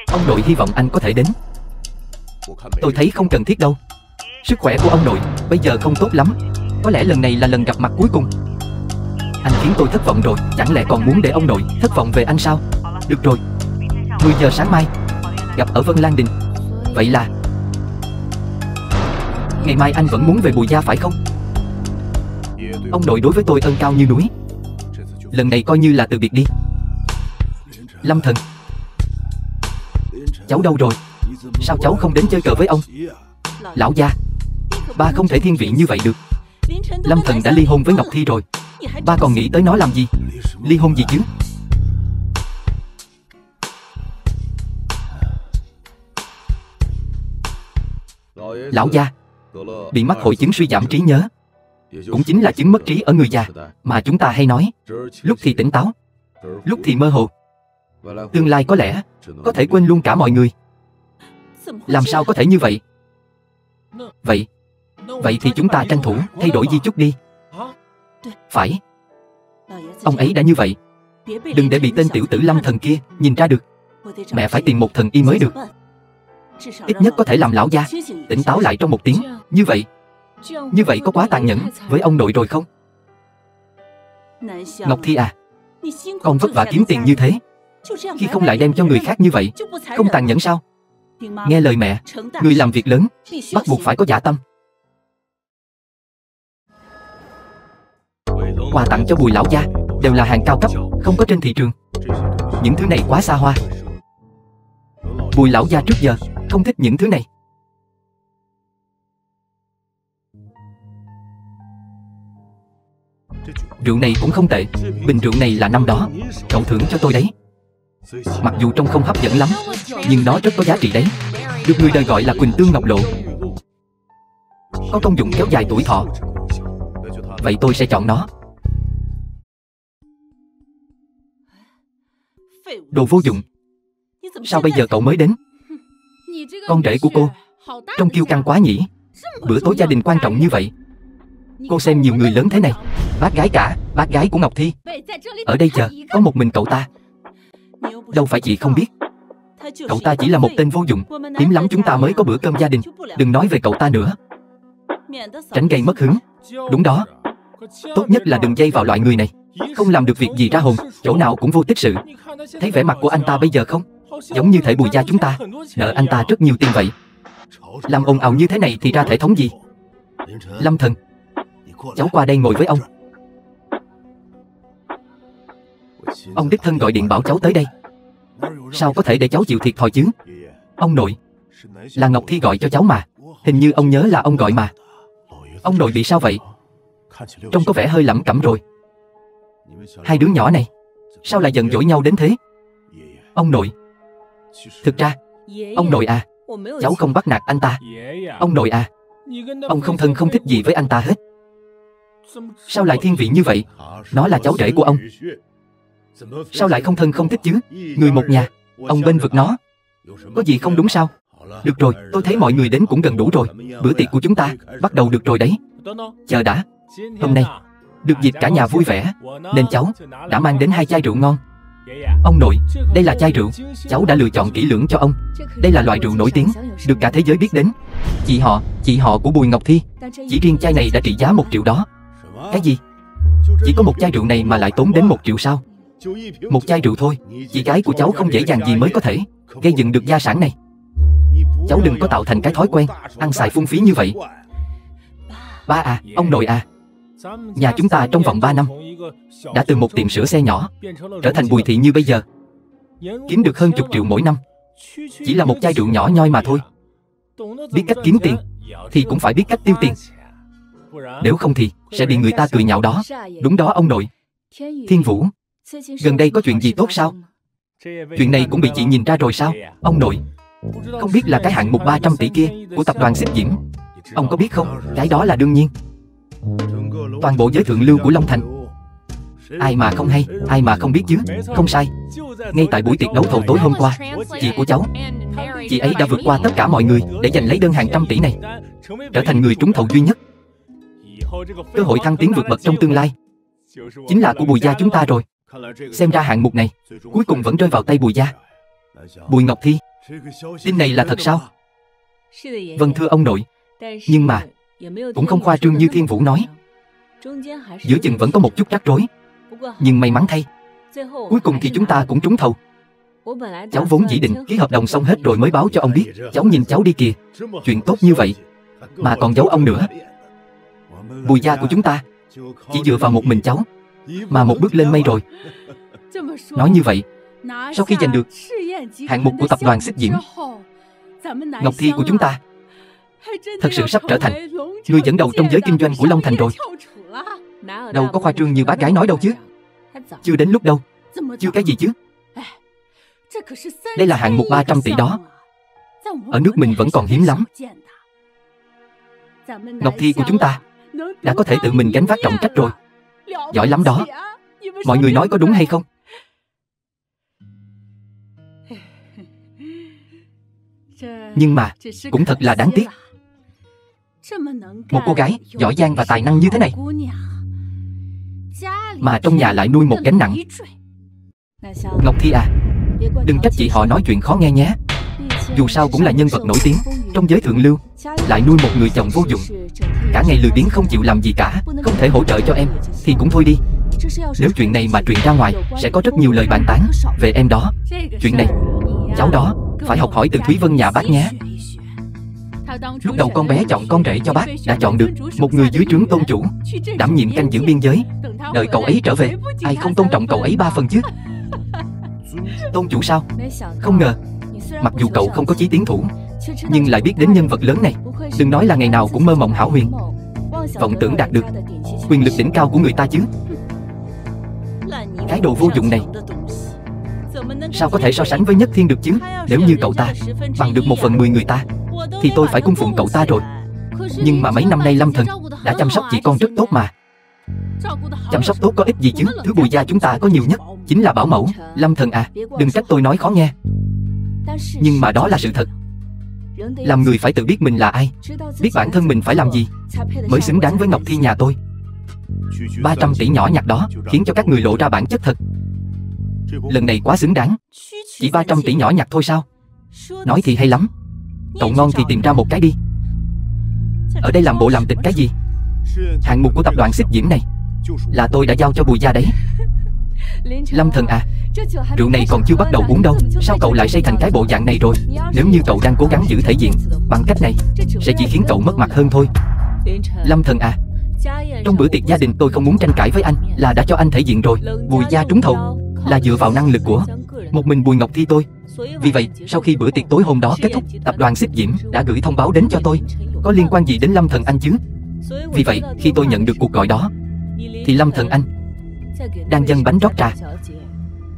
Speaker 1: Ông nội hy vọng anh có thể đến. Tôi thấy không cần thiết đâu. Sức khỏe của ông nội bây giờ không tốt lắm. Có lẽ lần này là lần gặp mặt cuối cùng. Anh khiến tôi thất vọng rồi. Chẳng lẽ còn muốn để ông nội thất vọng về anh sao? Được rồi, 10 giờ sáng mai gặp ở Vân Lan Đình. Vậy là ngày mai anh vẫn muốn về Bùi gia phải không? Ông nội đối với tôi ân cao như núi. Lần này coi như là từ biệt đi. Lâm Thần, cháu đâu rồi? Sao cháu không đến chơi cờ với ông? Lão gia, ba không thể thiên vị như vậy được. Lâm Thần đã ly hôn với Ngọc Thi rồi, ba còn nghĩ tới nó làm gì? Ly hôn gì chứ? Lão gia bị mắc hội chứng suy giảm trí nhớ, cũng chính là chứng mất trí ở người già mà chúng ta hay nói. Lúc thì tỉnh táo, lúc thì mơ hồ. Tương lai có lẽ có thể quên luôn cả mọi người. Làm sao có thể như vậy? Vậy thì chúng ta tranh thủ thay đổi di chúc đi. Phải, ông ấy đã như vậy, đừng để bị tên tiểu tử Lâm Thần kia nhìn ra được. Mẹ phải tìm một thần y mới được. Ít nhất có thể làm lão gia tỉnh táo lại trong một tiếng. Như vậy có quá tàn nhẫn với ông nội rồi không? Ngọc Thi à, con vất vả kiếm tiền như thế, khi không lại đem cho người khác như vậy, không tàn nhẫn sao? Nghe lời mẹ, người làm việc lớn bắt buộc phải có dạ tâm. Quà tặng cho Bùi lão gia đều là hàng cao cấp, không có trên thị trường. Những thứ này quá xa hoa. Bùi lão gia trước giờ không thích những thứ này. Rượu này cũng không tệ. Bình rượu này là năm đó cậu thưởng cho tôi đấy. Mặc dù trông không hấp dẫn lắm, nhưng nó rất có giá trị đấy. Được người đời gọi là Quỳnh Tương Ngọc Lộ, có công dụng kéo dài tuổi thọ. Vậy tôi sẽ chọn nó. Đồ vô dụng. Sao bây giờ cậu mới đến? Con rể của cô trông kiêu căng quá nhỉ. Bữa tối gia đình quan trọng như vậy, cô xem nhiều người lớn thế này, bác gái cả Bác gái của Ngọc Thi. Ở đây chờ, có một mình cậu ta. Đâu phải chị không biết. Cậu ta chỉ là một tên vô dụng. Hiếm lắm chúng ta mới có bữa cơm gia đình. Đừng nói về cậu ta nữa, tránh gây mất hứng. Đúng đó, tốt nhất là đừng dây vào loại người này. Không làm được việc gì ra hồn, chỗ nào cũng vô tích sự. Thấy vẻ mặt của anh ta bây giờ không? Giống như thể Bùi gia chúng ta nợ anh ta rất nhiều tiền vậy. Làm ồn ào như thế này thì ra thể thống gì? Lâm Thần, cháu qua đây ngồi với ông. Ông đích thân gọi điện bảo cháu tới đây. Sao có thể để cháu chịu thiệt thòi chứ? Ông nội, là Ngọc Thi gọi cho cháu mà. Hình như ông nhớ là ông gọi mà. Ông nội bị sao vậy? Trông có vẻ hơi lẩm cẩm rồi. Hai đứa nhỏ này sao lại giận dỗi nhau đến thế? Ông nội, thực ra, ông nội à, cháu không bắt nạt anh ta. Ông nội à, ông không thân không thích gì với anh ta hết. Sao lại thiên vị như vậy? Nó là cháu rể của ông. Sao lại không thân không thích chứ? Người một nhà, ông bên vực nó. Có gì không đúng sao? Được rồi, tôi thấy mọi người đến cũng gần đủ rồi. Bữa tiệc của chúng ta bắt đầu được rồi đấy. Chờ đã, hôm nay được dịp cả nhà vui vẻ, nên cháu đã mang đến 2 chai rượu ngon. Ông nội, đây là chai rượu cháu đã lựa chọn kỹ lưỡng cho ông. Đây là loại rượu nổi tiếng, được cả thế giới biết đến. Chị họ của Bùi Ngọc Thi. Chỉ riêng chai này đã trị giá 1 triệu đó. Cái gì? Chỉ có một chai rượu này mà lại tốn đến 1 triệu sao? Một chai rượu thôi, chị gái của cháu không dễ dàng gì mới có thể gây dựng được gia sản này. Cháu đừng có tạo thành cái thói quen ăn xài phung phí như vậy. Ba à, ông nội à, nhà chúng ta trong vòng 3 năm đã từ một tiệm sửa xe nhỏ trở thành Bùi thị như bây giờ, kiếm được hơn chục triệu mỗi năm. Chỉ là một chai rượu nhỏ nhoi mà thôi. Biết cách kiếm tiền thì cũng phải biết cách tiêu tiền, nếu không thì sẽ bị người ta cười nhạo đó. Đúng đó ông nội. Thiên Vũ, gần đây có chuyện gì tốt sao? Chuyện này cũng bị chị nhìn ra rồi sao? Ông nội, không biết là cái hạng mục 300 tỷ kia của tập đoàn Xích Diễm, ông có biết không? Cái đó là đương nhiên. Toàn bộ giới thượng lưu của Long Thành, ai mà không hay, ai mà không biết chứ? Không sai. Ngay tại buổi tiệc đấu thầu tối hôm qua, chị của cháu, chị ấy đã vượt qua tất cả mọi người để giành lấy đơn hàng trăm tỷ này, trở thành người trúng thầu duy nhất. Cơ hội thăng tiến vượt bậc trong tương lai chính là của Bùi gia chúng ta rồi. Xem ra hạng mục này cuối cùng vẫn rơi vào tay Bùi gia. Bùi Ngọc Thi, tin này là thật sao? Vâng thưa ông nội. Nhưng mà cũng không khoa trương như Thiên Vũ nói. Giữa chừng vẫn có một chút rắc rối. Nhưng may mắn thay, cuối cùng thì chúng ta cũng trúng thầu. Cháu vốn dĩ định ký hợp đồng xong hết rồi mới báo cho ông biết. Cháu nhìn cháu đi kìa, chuyện tốt như vậy mà còn giấu ông nữa. Bùi gia của chúng ta chỉ dựa vào một mình cháu mà một bước lên mây rồi. Nói như vậy, sau khi giành được hạng mục của tập đoàn Xích Diễm, Ngọc Thi của chúng ta thật sự sắp trở thành người dẫn đầu trong giới kinh doanh của Long Thành rồi. Đâu có khoa trương như bác gái nói đâu chứ. Chưa đến lúc đâu. Chưa cái gì chứ. Đây là hạng mục 300 tỷ đó, ở nước mình vẫn còn hiếm lắm. Ngọc Thi của chúng ta đã có thể tự mình gánh vác trọng trách rồi. Giỏi lắm đó. Mọi người nói có đúng hay không? Nhưng mà cũng thật là đáng tiếc. Một cô gái giỏi giang và tài năng như thế này mà trong nhà lại nuôi một gánh nặng. Ngọc Thi à, đừng trách chị họ nói chuyện khó nghe nhé. Dù sao cũng là nhân vật nổi tiếng trong giới thượng lưu, lại nuôi một người chồng vô dụng, cả ngày lười biếng không chịu làm gì cả, không thể hỗ trợ cho em thì cũng thôi đi. Nếu chuyện này mà truyền ra ngoài, sẽ có rất nhiều lời bàn tán về em đó. Chuyện này, cháu đó phải học hỏi từ Thúy Vân nhà bác nhé. Lúc đầu con bé chọn con rể cho bác đã chọn được một người dưới trướng tôn chủ, đảm nhiệm canh giữ biên giới. Đợi cậu ấy trở về, ai không tôn trọng cậu ấy 3 phần chứ? Tôn chủ sao? Không ngờ, mặc dù cậu không có chí tiến thủ, nhưng lại biết đến nhân vật lớn này. Đừng nói là ngày nào cũng mơ mộng hão huyền, vọng tưởng đạt được quyền lực đỉnh cao của người ta chứ. Cái đồ vô dụng này sao có thể so sánh với Nhất Thiên được chứ? Nếu như cậu ta bằng được 1/10 người ta thì tôi phải cung phụng cậu ta rồi. Nhưng mà mấy năm nay Lâm Thần đã chăm sóc chị con rất tốt mà. Chăm sóc tốt có ích gì chứ? Thứ Bùi gia chúng ta có nhiều nhất chính là bảo mẫu. Lâm Thần à, đừng trách tôi nói khó nghe, nhưng mà đó là sự thật. Làm người phải tự biết mình là ai, biết bản thân mình phải làm gì mới xứng đáng với Ngọc Thi nhà tôi. 300 tỷ nhỏ nhặt đó khiến cho các người lộ ra bản chất thật. Lần này quá xứng đáng. Chỉ 300 tỷ nhỏ nhặt thôi sao? Nói thì hay lắm. Cậu ngon thì tìm ra một cái đi. Ở đây làm bộ làm tịch cái gì? Hạng mục của tập đoàn Xích Diễm này là tôi đã giao cho Bùi gia đấy. Lâm Thần à, rượu này còn chưa bắt đầu uống đâu, sao cậu lại say thành cái bộ dạng này rồi? Nếu như cậu đang cố gắng giữ thể diện bằng cách này, sẽ chỉ khiến cậu mất mặt hơn thôi. Lâm Thần à, trong bữa tiệc gia đình tôi không muốn tranh cãi với anh, là đã cho anh thể diện rồi. Bùi gia trúng thầu là dựa vào năng lực của một mình Bùi Ngọc Thi tôi. Vì vậy, sau khi bữa tiệc tối hôm đó kết thúc, tập đoàn Xích Diễm đã gửi thông báo đến cho tôi. Có liên quan gì đến Lâm Thần anh chứ? Vì vậy, khi tôi nhận được cuộc gọi đó, thì Lâm Thần anh đang dâng bánh rót trà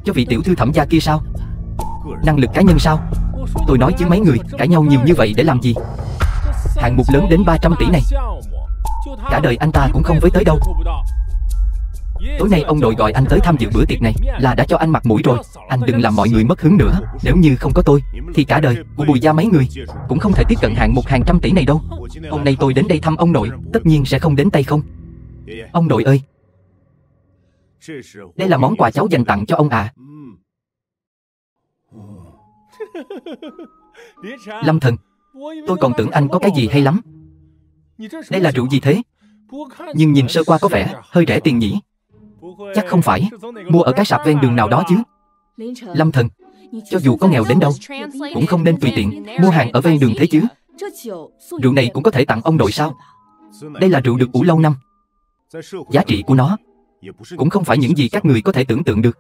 Speaker 1: cho vị tiểu thư Thẩm gia kia sao? Năng lực cá nhân sao? Tôi nói chứ mấy người cãi nhau nhiều như vậy để làm gì? Hạng mục lớn đến 300 tỷ này, cả đời anh ta cũng không với tới đâu. Tối nay ông nội gọi anh tới tham dự bữa tiệc này là đã cho anh mặt mũi rồi. Anh đừng làm mọi người mất hứng nữa. Nếu như không có tôi thì cả đời của Bùi gia mấy người cũng không thể tiếp cận hạng mục hàng trăm tỷ này đâu. Hôm nay tôi đến đây thăm ông nội, tất nhiên sẽ không đến tay không. Ông nội ơi, đây là món quà cháu dành tặng cho ông ạ. Lâm Thần, tôi còn tưởng anh có cái gì hay lắm. Đây là rượu gì thế? Nhưng nhìn sơ qua có vẻ hơi rẻ tiền nhỉ? Chắc không phải mua ở cái sạp ven đường nào đó chứ? Lâm Thần, cho dù có nghèo đến đâu cũng không nên tùy tiện mua hàng ở ven đường thế chứ. Rượu này cũng có thể tặng ông nội sao? Đây là rượu được ủ lâu năm. Giá trị của nó cũng không phải những gì các người có thể tưởng tượng được.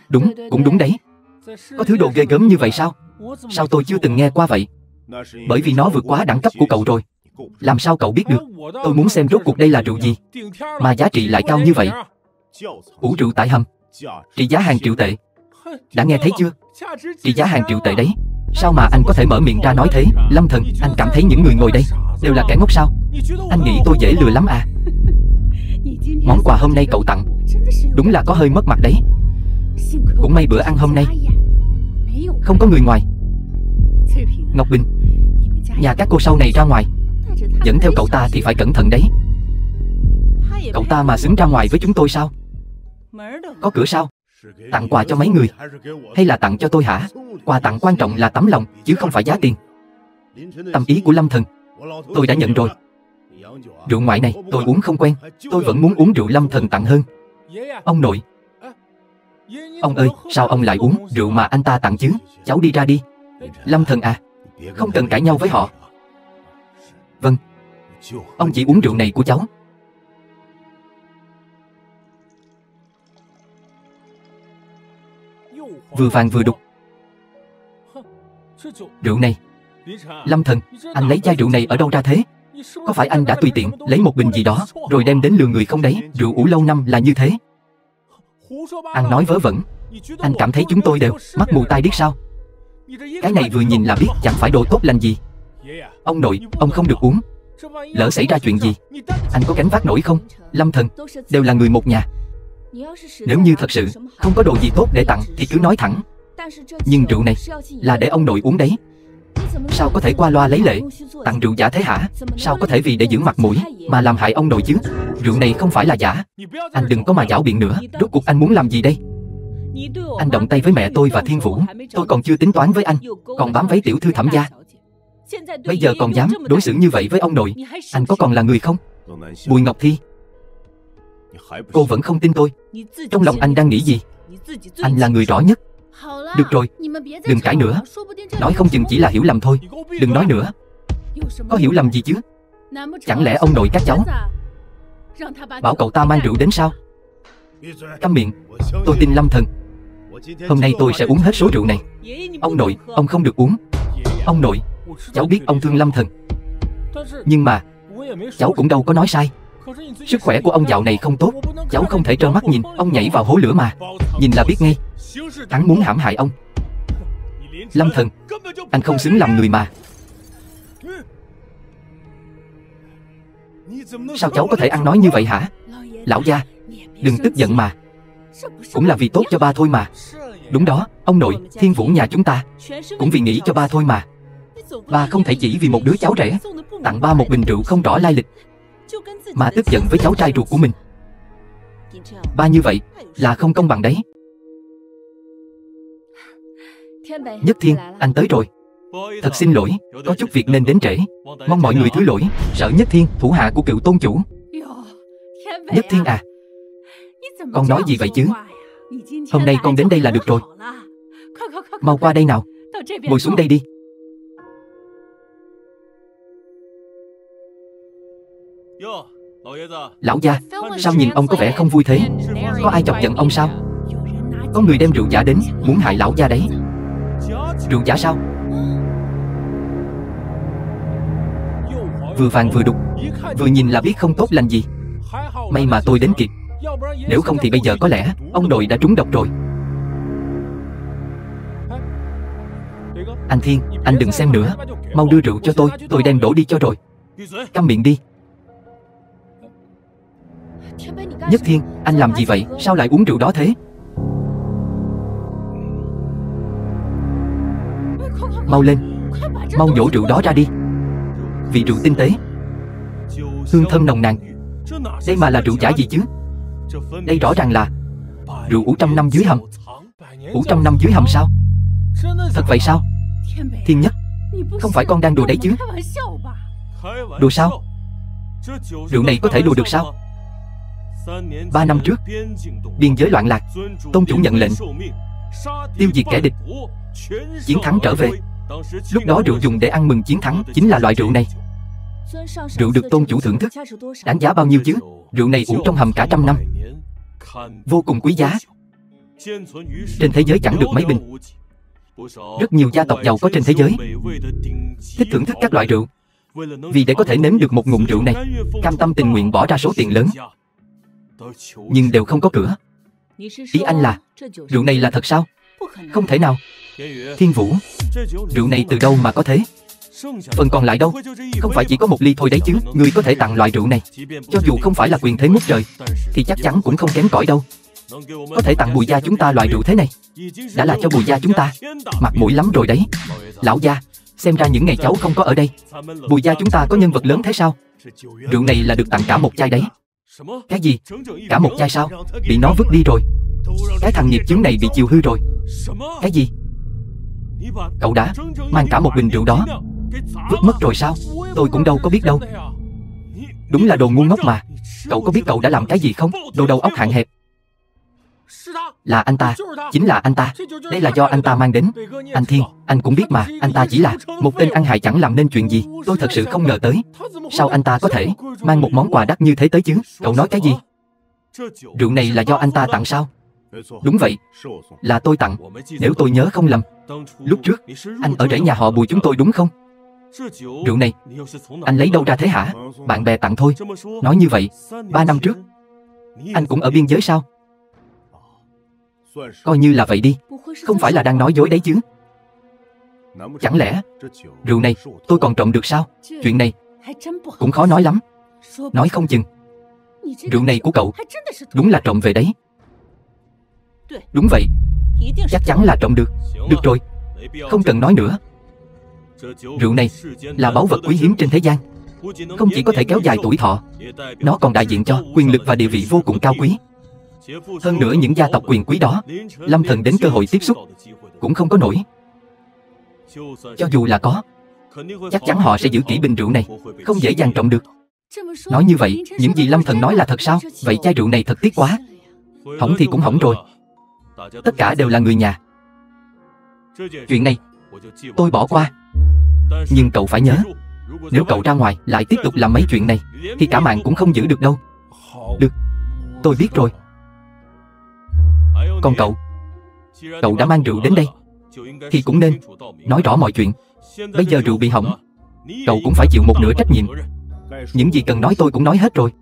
Speaker 1: Đúng, cũng đúng đấy. Có thứ đồ ghê gớm như vậy sao? Sao tôi chưa từng nghe qua vậy? Bởi vì nó vượt quá đẳng cấp của cậu rồi. Làm sao cậu biết được? Tôi muốn xem rốt cuộc đây là rượu gì mà giá trị lại cao như vậy. Ủ rượu tại hầm, trị giá hàng triệu tệ. Đã nghe thấy chưa? Trị giá hàng triệu tệ đấy. Sao mà anh có thể mở miệng ra nói thế? Lâm Thần, anh cảm thấy những người ngồi đây đều là kẻ ngốc sao? Anh nghĩ tôi dễ lừa lắm à? Món quà hôm nay cậu tặng đúng là có hơi mất mặt đấy. Cũng may bữa ăn hôm nay không có người ngoài. Ngọc Bình, nhà các cô sau này ra ngoài dẫn theo cậu ta thì phải cẩn thận đấy. Cậu ta mà xứng ra ngoài với chúng tôi sao? Có cửa sao? Tặng quà cho mấy người hay là tặng cho tôi hả? Quà tặng quan trọng là tấm lòng chứ không phải giá tiền. Tâm ý của Lâm Thần tôi đã nhận rồi. Rượu ngoại này tôi uống không quen. Tôi vẫn muốn uống rượu Lâm Thần tặng hơn. Ông nội, ông ơi, sao ông lại uống rượu mà anh ta tặng chứ? Cháu đi ra đi. Lâm Thần à, không cần cãi nhau với họ. Vâng, ông chỉ uống rượu này của cháu. Vừa vàng vừa đục. Rượu này, Lâm Thần, anh lấy chai rượu này ở đâu ra thế? Có phải anh đã tùy tiện lấy một bình gì đó rồi đem đến lừa người không đấy? Rượu ủ lâu năm là như thế. Anh nói vớ vẩn. Anh cảm thấy chúng tôi đều mắt mù tai điếc sao? Cái này vừa nhìn là biết chẳng phải đồ tốt lành gì. Ông nội, ông không được uống. Lỡ xảy ra chuyện gì, anh có gánh vác nổi không? Lâm Thần, đều là người một nhà. Nếu như thật sự không có đồ gì tốt để tặng thì cứ nói thẳng. Nhưng rượu này là để ông nội uống đấy. Sao có thể qua loa lấy lệ tặng rượu giả thế hả? Sao có thể vì để giữ mặt mũi mà làm hại ông nội chứ? Rượu này không phải là giả. Anh đừng có mà giảo biện nữa. Rốt cuộc anh muốn làm gì đây? Anh động tay với mẹ tôi và Thiên Vũ, tôi còn chưa tính toán với anh, còn bám váy tiểu thư Thẩm gia. Bây giờ còn dám đối xử như vậy với ông nội. Anh có còn là người không? Bùi Ngọc Thi, cô vẫn không tin tôi. Trong lòng anh đang nghĩ gì? Anh là người rõ nhất. Được rồi, đừng cãi nữa. Nói không chừng chỉ là hiểu lầm thôi. Đừng nói nữa. Có hiểu lầm gì chứ? Chẳng lẽ ông nội các cháu bảo cậu ta mang rượu đến sao? Câm miệng. Tôi tin Lâm Thần. Hôm nay tôi sẽ uống hết số rượu này. Ông nội, ông không được uống. Ông nội, cháu biết ông thương Lâm Thần, nhưng mà cháu cũng đâu có nói sai. Sức khỏe của ông dạo này không tốt. Cháu không thể trơ mắt nhìn ông nhảy vào hố lửa mà. Nhìn là biết ngay hắn muốn hãm hại ông. Lâm Thần, anh không xứng làm người mà. Sao cháu có thể ăn nói như vậy hả? Lão gia, đừng tức giận mà. Cũng là vì tốt cho ba thôi mà. Đúng đó, ông nội, Thiên Vũ nhà chúng ta cũng vì nghĩ cho ba thôi mà. Ba không thể chỉ vì một đứa cháu rẻ tặng ba một bình rượu không rõ lai lịch mà tức giận với cháu trai ruột của mình. Ba như vậy là không công bằng đấy. Nhất Thiên, anh tới rồi. Thật xin lỗi, có chút việc nên đến trễ. Mong mọi người thứ lỗi. Sở Nhất Thiên, thủ hạ của cựu tôn chủ. Nhất Thiên à, con nói gì vậy chứ? Hôm nay con đến đây là được rồi. Mau qua đây nào. Ngồi xuống đây đi. Lão gia, sao nhìn ông có vẻ không vui thế? Có ai chọc giận ông sao? Có người đem rượu giả đến, muốn hại lão gia đấy. Rượu giả sao? Vừa vàng vừa đục, vừa nhìn là biết không tốt lành gì. May mà tôi đến kịp. Nếu không thì bây giờ có lẽ ông nội đã trúng độc rồi. Anh Thiên, anh đừng xem nữa. Mau đưa rượu cho tôi đem đổ đi cho rồi. Câm miệng đi. Nhất Thiên, anh làm gì vậy? Sao lại uống rượu đó thế? Mau lên, mau nhổ rượu đó ra đi. Vị rượu tinh tế, hương thơm nồng nàn. Đây mà là rượu giả gì chứ? Đây rõ ràng là rượu ủ trăm năm dưới hầm. Ủ trăm năm dưới hầm sao? Thật vậy sao? Thiên Nhất, không phải con đang đùa đấy chứ? Đùa sao? Rượu này có thể đùa được sao? 3 năm trước, biên giới loạn lạc, tôn chủ nhận lệnh tiêu diệt kẻ địch, chiến thắng trở về. Lúc đó rượu dùng để ăn mừng chiến thắng chính là loại rượu này. Rượu được tôn chủ thưởng thức, đáng giá bao nhiêu chứ? Rượu này ủ trong hầm cả trăm năm, vô cùng quý giá. Trên thế giới chẳng được mấy bình. Rất nhiều gia tộc giàu có trên thế giới thích thưởng thức các loại rượu. Vì để có thể nếm được một ngụm rượu này, cam tâm tình nguyện bỏ ra số tiền lớn, nhưng đều không có cửa. Ý anh là rượu này là thật sao? Không thể nào. Thiên Vũ, rượu này từ đâu mà có thế? Phần còn lại đâu? Không phải chỉ có một ly thôi đấy chứ? Người có thể tặng loại rượu này, cho dù không phải là quyền thế ngút trời, thì chắc chắn cũng không kém cỏi đâu. Có thể tặng Bùi gia chúng ta loại rượu thế này, đã là cho Bùi gia chúng ta mặt mũi lắm rồi đấy. Lão gia, xem ra những ngày cháu không có ở đây, Bùi gia chúng ta có nhân vật lớn thế sao? Rượu này là được tặng cả một chai đấy. Cái gì? Cả một chai sao? Bị nó vứt đi rồi. Cái thằng nghiệp chướng này bị chiều hư rồi. Cái gì? Cậu đã mang cả một bình rượu đó vứt mất rồi sao? Tôi cũng đâu có biết đâu. Đúng là đồ ngu ngốc mà. Cậu có biết cậu đã làm cái gì không? Đồ đầu óc hạn hẹp. Là anh ta, chính là anh ta. Đây là do anh ta mang đến. Anh Thiên, anh cũng biết mà, anh ta chỉ là một tên ăn hại chẳng làm nên chuyện gì. Tôi thật sự không ngờ tới. Sao anh ta có thể mang một món quà đắt như thế tới chứ? Cậu nói cái gì? Rượu này là do anh ta tặng sao? Đúng vậy, là tôi tặng. Nếu tôi nhớ không lầm, lúc trước anh ở rễ nhà họ Bùi chúng tôi đúng không? Rượu này anh lấy đâu ra thế hả? Bạn bè tặng thôi. Nói như vậy, 3 năm trước anh cũng ở biên giới sao? Coi như là vậy đi. Không phải là đang nói dối đấy chứ? Chẳng lẽ rượu này tôi còn trộm được sao? Chuyện này cũng khó nói lắm. Nói không chừng rượu này của cậu đúng là trộm về đấy. Đúng vậy, chắc chắn là trộm được. Được rồi, không cần nói nữa. Rượu này là báu vật quý hiếm trên thế gian. Không chỉ có thể kéo dài tuổi thọ, nó còn đại diện cho quyền lực và địa vị vô cùng cao quý. Hơn nữa những gia tộc quyền quý đó, Lâm Thần đến cơ hội tiếp xúc cũng không có nổi. Cho dù là có, chắc chắn họ sẽ giữ kỹ bình rượu này, không dễ dàng trộm được. Nói như vậy, những gì Lâm Thần nói là thật sao? Vậy chai rượu này thật tiếc quá. Hỏng thì cũng hỏng rồi. Tất cả đều là người nhà. Chuyện này tôi bỏ qua. Nhưng cậu phải nhớ, nếu cậu ra ngoài lại tiếp tục làm mấy chuyện này thì cả mạng cũng không giữ được đâu. Được, tôi biết rồi. Còn cậu đã mang rượu đến đây thì cũng nên nói rõ mọi chuyện. Bây giờ rượu bị hỏng, cậu cũng phải chịu một nửa trách nhiệm. Những gì cần nói tôi cũng nói hết rồi.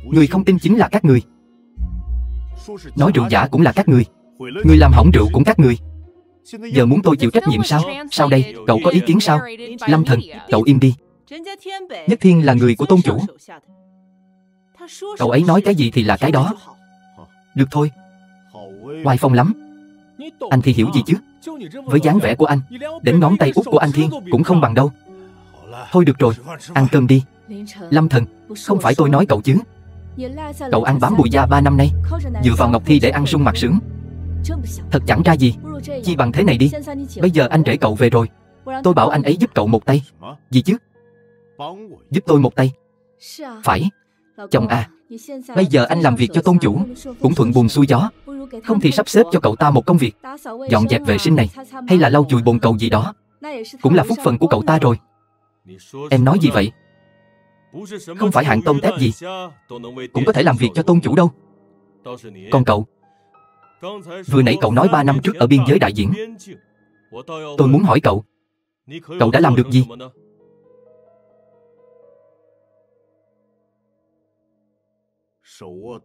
Speaker 1: Người không tin chính là các người. Nói rượu giả cũng là các người. Người làm hỏng rượu cũng các người. Giờ muốn tôi chịu trách nhiệm sao? Sao đây? Cậu có ý kiến sao? Lâm Thần, cậu im đi. Nhất Thiên là người của tôn chủ. Cậu ấy nói cái gì thì là cái đó. Được thôi. Oai phong lắm. Anh thì hiểu gì chứ? Với dáng vẻ của anh, đến ngón tay út của anh Thiên cũng không bằng đâu. Thôi được rồi, ăn cơm đi. Lâm Thần, Không phải tôi nói cậu chứ. Cậu ăn bám Bùi gia 3 năm nay, dựa vào Ngọc Thi để ăn sung mặc sướng, thật chẳng ra gì. Chi bằng thế này đi, bây giờ anh rể cậu về rồi, tôi bảo anh ấy giúp cậu một tay. Gì chứ? Giúp tôi một tay? Phải. Chồng à, bây giờ anh làm việc cho tôn chủ cũng thuận buồm xuôi gió. Không thì sắp xếp cho cậu ta một công việc, dọn dẹp vệ sinh này, hay là lau chùi bồn cầu gì đó, cũng là phúc phận của cậu ta rồi. Em nói gì vậy? Không phải hạng tôm tép gì cũng có thể làm việc cho tôn chủ đâu. Còn cậu, vừa nãy cậu nói 3 năm trước ở biên giới đại diễn. Tôi muốn hỏi cậu, cậu đã làm được gì?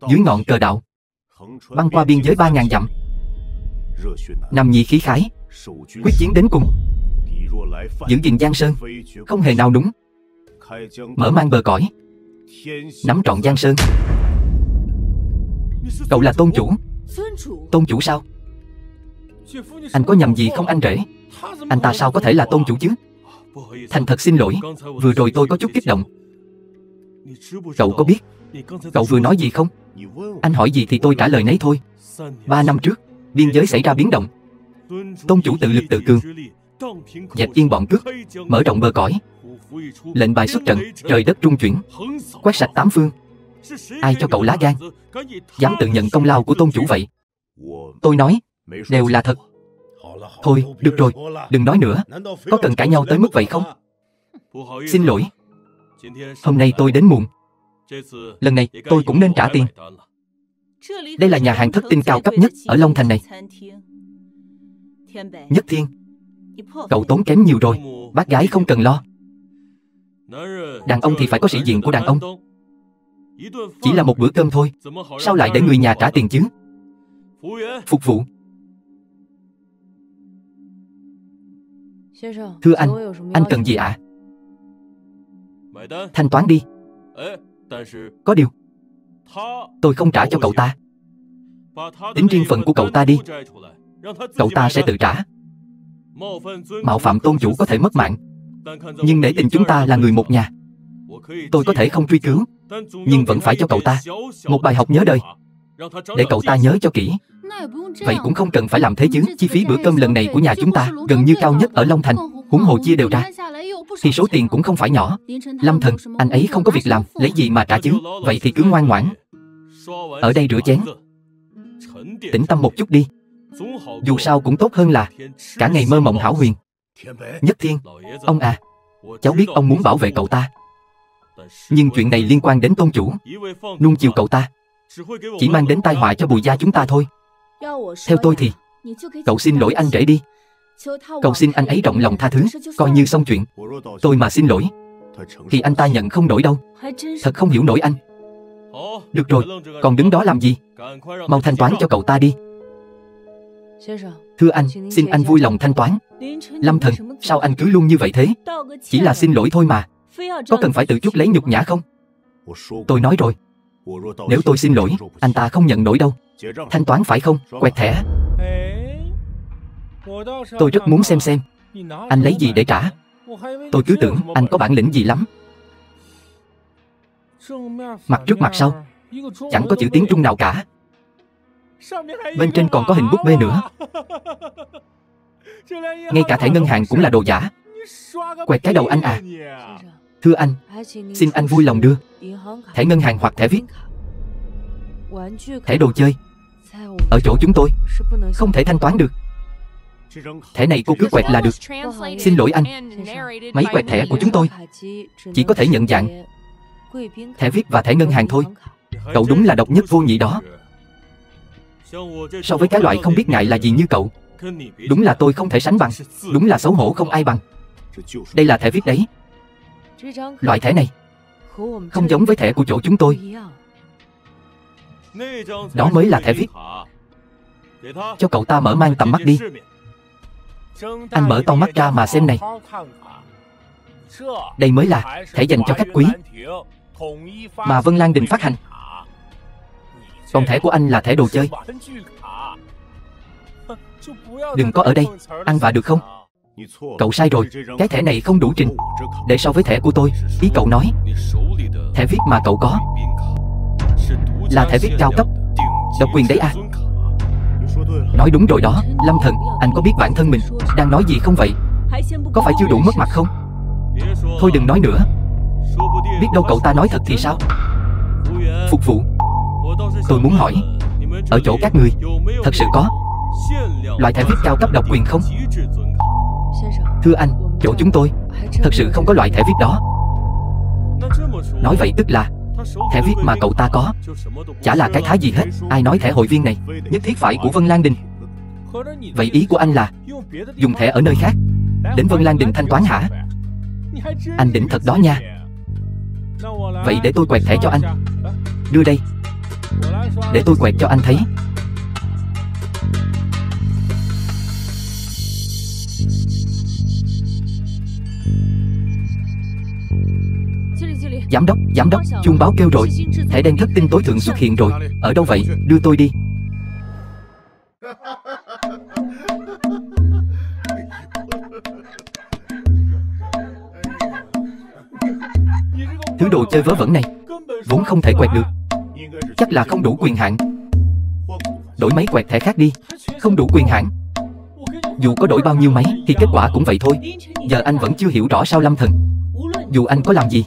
Speaker 1: Dưới ngọn cờ đạo, băng qua biên giới 3.000 dặm, nam nhi khí khái, quyết chiến đến cùng, giữ gìn Giang Sơn, không hề nào núng, mở mang bờ cõi, nắm trọn Giang Sơn. Cậu là tôn chủ? Tôn chủ sao? Anh có nhầm gì không anh rể? Anh ta sao có thể là tôn chủ chứ? Thành thật xin lỗi, vừa rồi tôi có chút kích động. Cậu có biết cậu vừa nói gì không? Anh hỏi gì thì tôi trả lời nấy thôi. 3 năm trước, biên giới xảy ra biến động. Tôn chủ tự lực tự cường, dẹp yên bọn cướp, mở rộng bờ cõi. Lệnh bài xuất trận, trời đất rung chuyển, quét sạch 8 phương. Ai cho cậu lá gan, dám tự nhận công lao của tôn chủ vậy? Tôi nói, đều là thật. Thôi, được rồi, đừng nói nữa. Có cần cãi nhau tới mức vậy không? Xin lỗi, hôm nay tôi đến muộn. Lần này tôi cũng nên trả tiền. Đây là nhà hàng thất tinh cao cấp nhất ở Long Thành này. Nhất Thiên, cậu tốn kém nhiều rồi, bác gái không cần lo. Đàn ông thì phải có sĩ diện của đàn ông. Chỉ là một bữa cơm thôi, sao lại để người nhà trả tiền chứ? Phục vụ. Thưa anh cần gì ạ? Thanh toán đi. Có điều, tôi không trả cho cậu ta. Tính riêng phận của cậu ta đi, cậu ta sẽ tự trả. Mạo phạm tôn chủ có thể mất mạng, nhưng nể tình chúng ta là người một nhà, tôi có thể không truy cứu, nhưng vẫn phải cho cậu ta một bài học nhớ đời, để cậu ta nhớ cho kỹ. Vậy cũng không cần phải làm thế chứ. Chi phí bữa cơm lần này của nhà chúng ta gần như cao nhất ở Long Thành, huống hồ chia đều ra thì số tiền cũng không phải nhỏ. Lâm Thần, anh ấy không có việc làm, lấy gì mà trả chứ? Vậy thì cứ ngoan ngoãn ở đây rửa chén, tĩnh tâm một chút đi. Dù sao cũng tốt hơn là cả ngày mơ mộng hão huyền. Nhất Thiên, ông à, cháu biết ông muốn bảo vệ cậu ta, nhưng chuyện này liên quan đến tôn chủ. Nuông chiều cậu ta chỉ mang đến tai họa cho Bùi gia chúng ta thôi. Theo tôi thì cậu xin lỗi anh rể đi. Cầu xin anh ấy rộng lòng tha thứ, coi như xong chuyện. Tôi mà xin lỗi thì anh ta nhận không nổi đâu. Thật không hiểu nổi anh. Được rồi, còn đứng đó làm gì? Mau thanh toán cho cậu ta đi. Thưa anh, xin anh vui lòng thanh toán. Lâm Thần, sao anh cứ luôn như vậy thế? Chỉ là xin lỗi thôi mà, có cần phải tự chuốc lấy nhục nhã không? Tôi nói rồi, nếu tôi xin lỗi, anh ta không nhận nổi đâu. Thanh toán phải không? Quẹt thẻ. Tôi rất muốn xem anh lấy gì để trả. Tôi cứ tưởng anh có bản lĩnh gì lắm. Mặt trước mặt sau chẳng có chữ tiếng Trung nào cả. Bên trên còn có hình búp bê nữa. Ngay cả thẻ ngân hàng cũng là đồ giả. Quẹt cái đầu anh à. Thưa anh, xin anh vui lòng đưa thẻ ngân hàng hoặc thẻ viết. Thẻ đồ chơi ở chỗ chúng tôi không thể thanh toán được. Thẻ này cô cứ quẹt là được. Xin lỗi anh, máy quẹt thẻ của chúng tôi chỉ có thể nhận dạng thẻ viết và thẻ ngân hàng thôi. Cậu đúng là độc nhất vô nhị đó. So với cái loại không biết ngại là gì như cậu, đúng là tôi không thể sánh bằng. Đúng là xấu hổ không ai bằng. Đây là thẻ viết đấy. Loại thẻ này không giống với thẻ của chỗ chúng tôi. Đó mới là thẻ viết. Cho cậu ta mở mang tầm mắt đi. Anh mở to mắt ra mà xem này. Đây mới là thẻ dành cho khách quý mà Vân Lan Đình phát hành. Còn thẻ của anh là thẻ đồ chơi. Đừng có ở đây ăn vạ được không? Cậu sai rồi, cái thẻ này không đủ trình để so với thẻ của tôi. Ý cậu nói Thẻ viết mà cậu có là thẻ viết cao cấp độc quyền đấy à? Nói đúng rồi đó, Lâm Thần, anh có biết bản thân mình đang nói gì không vậy? Có phải chưa đủ mất mặt không? Thôi đừng nói nữa. Biết đâu cậu ta nói thật thì sao? Phục vụ, tôi muốn hỏi, ở chỗ các người thật sự có loại thẻ viết cao cấp độc quyền không? Thưa anh, chỗ chúng tôi thật sự không có loại thẻ viết đó. Nói vậy tức là thẻ viết mà cậu ta có chả là cái thá gì hết. Ai nói thẻ hội viên này nhất thiết phải của Vân Lan Đình? Vậy ý của anh là dùng thẻ ở nơi khác đến Vân Lan Đình thanh toán hả? Anh đỉnh thật đó nha. Vậy để tôi quẹt thẻ cho anh. Đưa đây, để tôi quẹt cho anh thấy. Giám đốc, chuông báo kêu rồi. Thẻ đen thất tinh tối thượng xuất hiện rồi. Ở đâu vậy? Đưa tôi đi. Thứ đồ chơi vớ vẩn này vốn không thể quẹt được. Chắc là không đủ quyền hạn. Đổi máy quẹt thẻ khác đi. Không đủ quyền hạn. Dù có đổi bao nhiêu máy thì kết quả cũng vậy thôi. Giờ anh vẫn chưa hiểu rõ sao Lâm Thần, dù anh có làm gì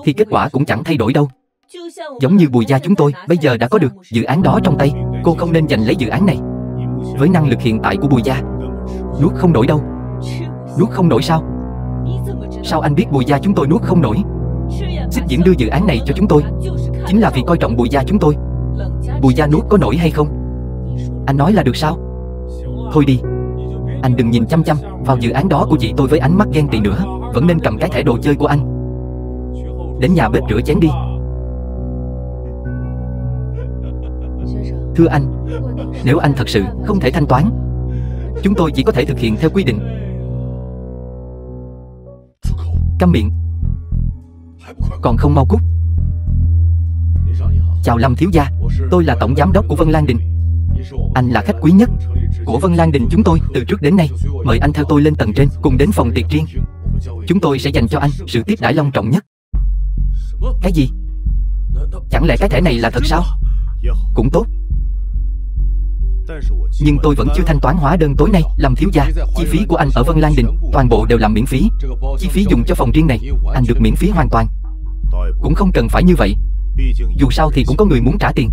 Speaker 1: thì kết quả cũng chẳng thay đổi đâu. Giống như Bùi gia chúng tôi bây giờ đã có được dự án đó trong tay. Cô không nên giành lấy dự án này. Với năng lực hiện tại của Bùi gia, nuốt không nổi đâu. Nuốt không nổi sao? Sao anh biết Bùi gia chúng tôi nuốt không nổi? Xích Diễm đưa dự án này cho chúng tôi chính là vì coi trọng Bùi gia chúng tôi. Bùi gia nuốt có nổi hay không? Anh nói là được sao? Thôi đi, anh đừng nhìn chăm chăm vào dự án đó của chị tôi với ánh mắt ghen tị nữa. Vẫn nên cầm cái thẻ đồ chơi của anh đến nhà bếp rửa chén đi. Thưa anh, nếu anh thật sự không thể thanh toán, chúng tôi chỉ có thể thực hiện theo quy định. Câm miệng, còn không mau cút. Chào Lâm thiếu gia, tôi là tổng giám đốc của Vân Lan Đình. Anh là khách quý nhất của Vân Lan Đình chúng tôi từ trước đến nay. Mời anh theo tôi lên tầng trên cùng đến phòng tiệc riêng. Chúng tôi sẽ dành cho anh sự tiếp đãi long trọng nhất. Cái gì? Chẳng lẽ cái thẻ này là thật sao? Cũng tốt, nhưng tôi vẫn chưa thanh toán hóa đơn tối nay. Lâm thiếu gia, chi phí của anh ở Vân Lan Đình toàn bộ đều làm miễn phí. Chi phí dùng cho phòng riêng này anh được miễn phí hoàn toàn. Cũng không cần phải như vậy, dù sao thì cũng có người muốn trả tiền.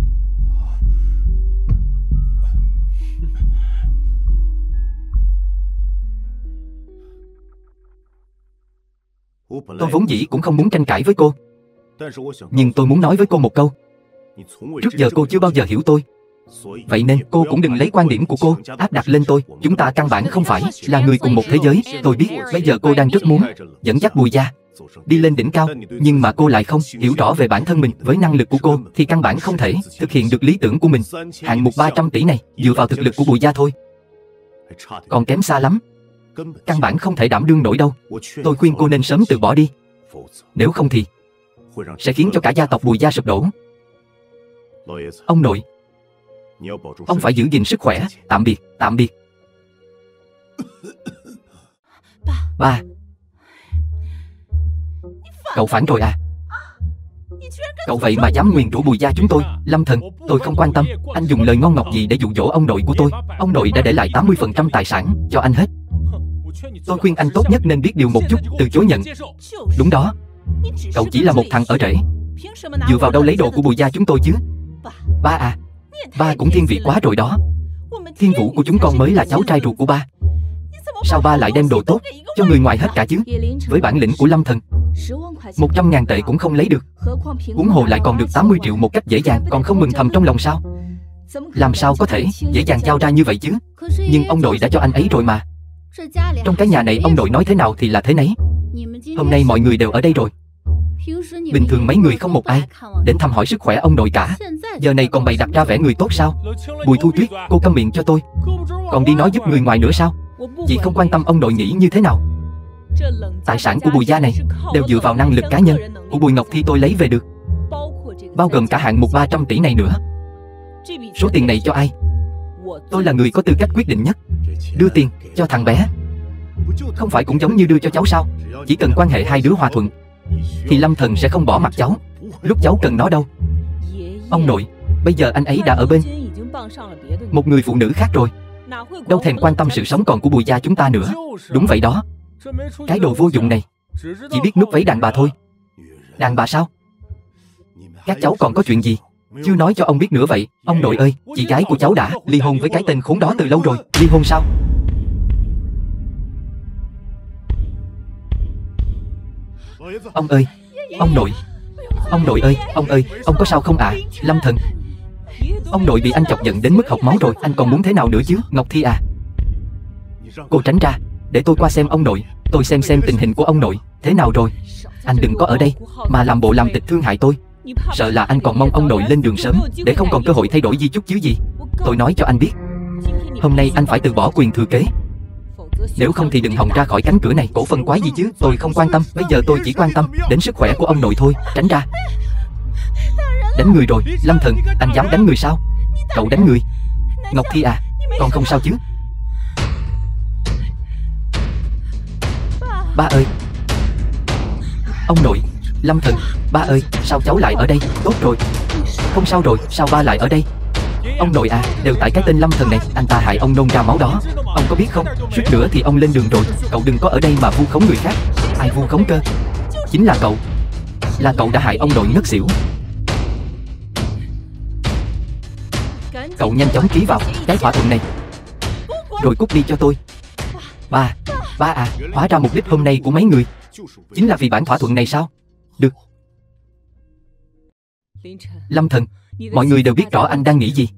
Speaker 1: Tôi vốn dĩ cũng không muốn tranh cãi với cô, nhưng tôi muốn nói với cô một câu. Trước giờ cô chưa bao giờ hiểu tôi, vậy nên cô cũng đừng lấy quan điểm của cô áp đặt lên tôi. Chúng ta căn bản không phải là người cùng một thế giới. Tôi biết bây giờ cô đang rất muốn dẫn dắt Bùi gia đi lên đỉnh cao, nhưng mà cô lại không hiểu rõ về bản thân mình. Với năng lực của cô thì căn bản không thể thực hiện được lý tưởng của mình. Hạng mục 300 tỷ này dựa vào thực lực của Bùi gia thôi, còn kém xa lắm. Căn bản không thể đảm đương nổi đâu. Tôi khuyên cô nên sớm từ bỏ đi, nếu không thì sẽ khiến cho cả gia tộc Bùi gia sụp đổ. Ông nội, ông phải giữ gìn sức khỏe. Tạm biệt, tạm biệt. Ba, cậu phản rồi à? Cậu vậy mà dám nguyền rủa Bùi gia chúng tôi. Lâm Thần, tôi không quan tâm anh dùng lời ngon ngọt gì để dụ dỗ ông nội của tôi. Ông nội đã để lại 80% tài sản cho anh hết. Tôi khuyên anh tốt nhất nên biết điều một chút, từ chối nhận. Đúng đó, cậu chỉ là một thằng ở rễ, dựa vào đâu lấy đồ của Bùi gia chúng tôi chứ? Ba à, ba cũng thiên vị quá rồi đó. Thiên Vũ của chúng con mới là cháu trai ruột của ba. Sao ba lại đem đồ tốt cho người ngoài hết cả chứ? Với bản lĩnh của Lâm Thần, 100.000 tệ cũng không lấy được, huống hồ lại còn được 80 triệu một cách dễ dàng. Còn không mừng thầm trong lòng sao? Làm sao có thể dễ dàng giao ra như vậy chứ? Nhưng ông nội đã cho anh ấy rồi mà. Trong cái nhà này ông nội nói thế nào thì là thế nấy. Hôm nay mọi người đều ở đây rồi, bình thường mấy người không một ai đến thăm hỏi sức khỏe ông nội cả. Giờ này còn bày đặt ra vẻ người tốt sao? Bùi Thu Tuyết, cô câm miệng cho tôi. Còn đi nói giúp người ngoài nữa sao? Chị không quan tâm ông nội nghĩ như thế nào. Tài sản của Bùi gia này đều dựa vào năng lực cá nhân của Bùi Ngọc Thi tôi lấy về được, bao gồm cả hạng mục 300 tỷ này nữa. Số tiền này cho ai? Tôi là người có tư cách quyết định nhất. Đưa tiền cho thằng bé không phải cũng giống như đưa cho cháu sao? Chỉ cần quan hệ hai đứa hòa thuận thì Lâm Thần sẽ không bỏ mặc cháu lúc cháu cần nó đâu. Ông nội, bây giờ anh ấy đã ở bên một người phụ nữ khác rồi, đâu thèm quan tâm sự sống còn của Bùi gia chúng ta nữa. Đúng vậy đó, cái đồ vô dụng này chỉ biết núp váy đàn bà thôi. Đàn bà sao? Các cháu còn có chuyện gì chưa nói cho ông biết nữa vậy? Ông nội ơi, chị gái của cháu đã ly hôn với cái tên khốn đó từ lâu rồi. Ly hôn sao? Ông ơi, ông nội. Ông nội ơi, ông có sao không ạ? Lâm Thần, ông nội bị anh chọc giận đến mức học máu rồi, anh còn muốn thế nào nữa chứ? Ngọc Thi à, cô tránh ra, để tôi qua xem ông nội. Tôi xem tình hình của ông nội thế nào rồi. Anh đừng có ở đây mà làm bộ làm tịch thương hại tôi. Sợ là anh còn mong ông nội lên đường sớm để không còn cơ hội thay đổi di chúc chứ gì. Tôi nói cho anh biết, hôm nay anh phải từ bỏ quyền thừa kế, nếu không thì đừng hòng ra khỏi cánh cửa này. Cổ phần quái gì chứ, tôi không quan tâm. Bây giờ tôi chỉ quan tâm đến sức khỏe của ông nội thôi. Tránh ra. Đánh người rồi. Lâm Thần, anh dám đánh người sao? Cậu đánh người. Ngọc Thi à, con không sao chứ? Ba ơi. Ông nội. Lâm Thần, ba ơi, sao cháu lại ở đây? Tốt rồi, không sao rồi. Sao ba lại ở đây? Ông nội à, đều tại cái tên Lâm Thần này. Anh ta hại ông nôn ra máu đó. Ông có biết không, suýt nữa thì ông lên đường rồi. Cậu đừng có ở đây mà vu khống người khác. Ai vu khống cơ? Chính là cậu. Là cậu đã hại ông nội ngất xỉu. Cậu nhanh chóng ký vào cái thỏa thuận này rồi cút đi cho tôi. Ba à, hóa ra mục đích hôm nay của mấy người chính là vì bản thỏa thuận này sao? Được. Lâm Thần, mọi người đều biết rõ anh đang nghĩ gì.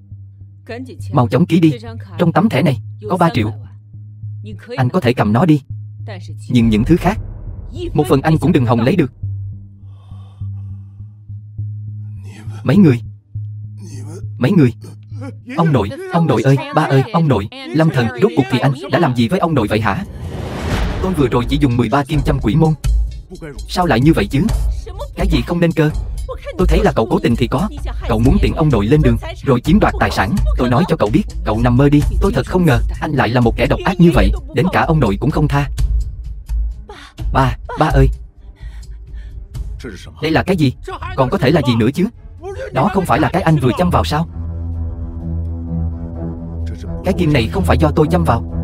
Speaker 1: Mau chóng ký đi. Trong tấm thẻ này có 3 triệu. Anh có thể cầm nó đi, nhưng những thứ khác, một phần anh cũng đừng hòng lấy được. Mấy người. Ông nội ơi, ba ơi, ông nội. Lâm Thần, rốt cuộc thì anh đã làm gì với ông nội vậy hả? Tôi vừa rồi chỉ dùng 13 kim châm quỷ môn. Sao lại như vậy chứ? Cái gì không nên cơ? Tôi thấy là cậu cố tình thì có. Cậu muốn tiện ông nội lên đường rồi chiếm đoạt tài sản. Tôi nói cho cậu biết, cậu nằm mơ đi. Tôi thật không ngờ anh lại là một kẻ độc ác như vậy, đến cả ông nội cũng không tha. Ba ơi, đây là cái gì? Còn có thể là gì nữa chứ? Đó không phải là cái anh vừa châm vào sao? Cái kim này không phải do tôi châm vào.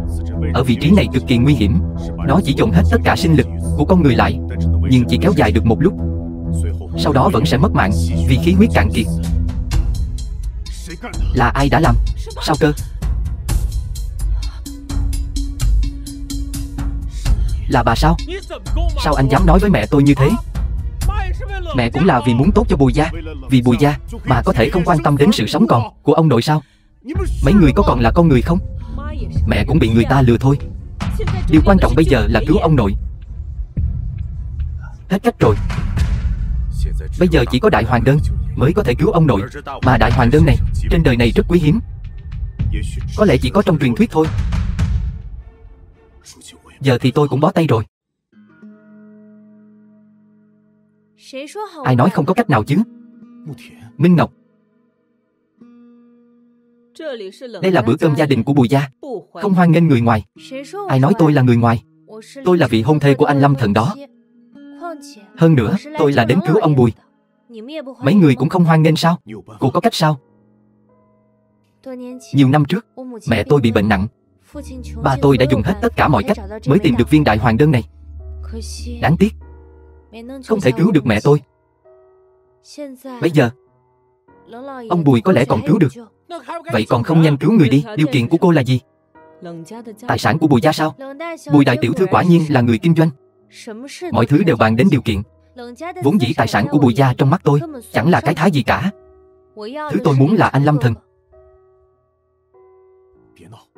Speaker 1: Ở vị trí này cực kỳ nguy hiểm. Nó chỉ dồn hết tất cả sinh lực của con người lại, nhưng chỉ kéo dài được một lúc, sau đó vẫn sẽ mất mạng vì khí huyết cạn kiệt. Là ai đã làm? Sao cơ? Là bà sao? Sao anh dám nói với mẹ tôi như thế? Mẹ cũng là vì muốn tốt cho Bùi gia. Vì Bùi gia mà có thể không quan tâm đến sự sống còn của ông nội sao? Mấy người có còn là con người không? Mẹ cũng bị người ta lừa thôi. Điều quan trọng bây giờ là cứu ông nội. Hết cách rồi. Bây giờ chỉ có đại hoàng đơn mới có thể cứu ông nội. Mà đại hoàng đơn này trên đời này rất quý hiếm. Có lẽ chỉ có trong truyền thuyết thôi. Giờ thì tôi cũng bó tay rồi. Ai nói không có cách nào chứ? Minh Ngọc, đây là bữa cơm gia đình của Bùi gia, không hoan nghênh người ngoài. Ai nói tôi là người ngoài? Tôi là vị hôn thê của anh Lâm Thần đó. Hơn nữa, tôi là đến cứu ông Bùi. Mấy người cũng không hoan nghênh sao? Cô có cách sao? Nhiều năm trước, mẹ tôi bị bệnh nặng. Ba tôi đã dùng hết tất cả mọi cách mới tìm được viên đại hoàng đơn này. Đáng tiếc, không thể cứu được mẹ tôi. Bây giờ, ông Bùi có lẽ còn cứu được. Vậy còn không nhanh cứu người đi. Điều kiện của cô là gì? Tài sản của Bùi gia sao? Bùi đại tiểu thư quả nhiên là người kinh doanh. Mọi thứ đều bàn đến điều kiện. Vốn dĩ tài sản của Bùi gia trong mắt tôi chẳng là cái thái gì cả. Thứ tôi muốn là anh Lâm Thần.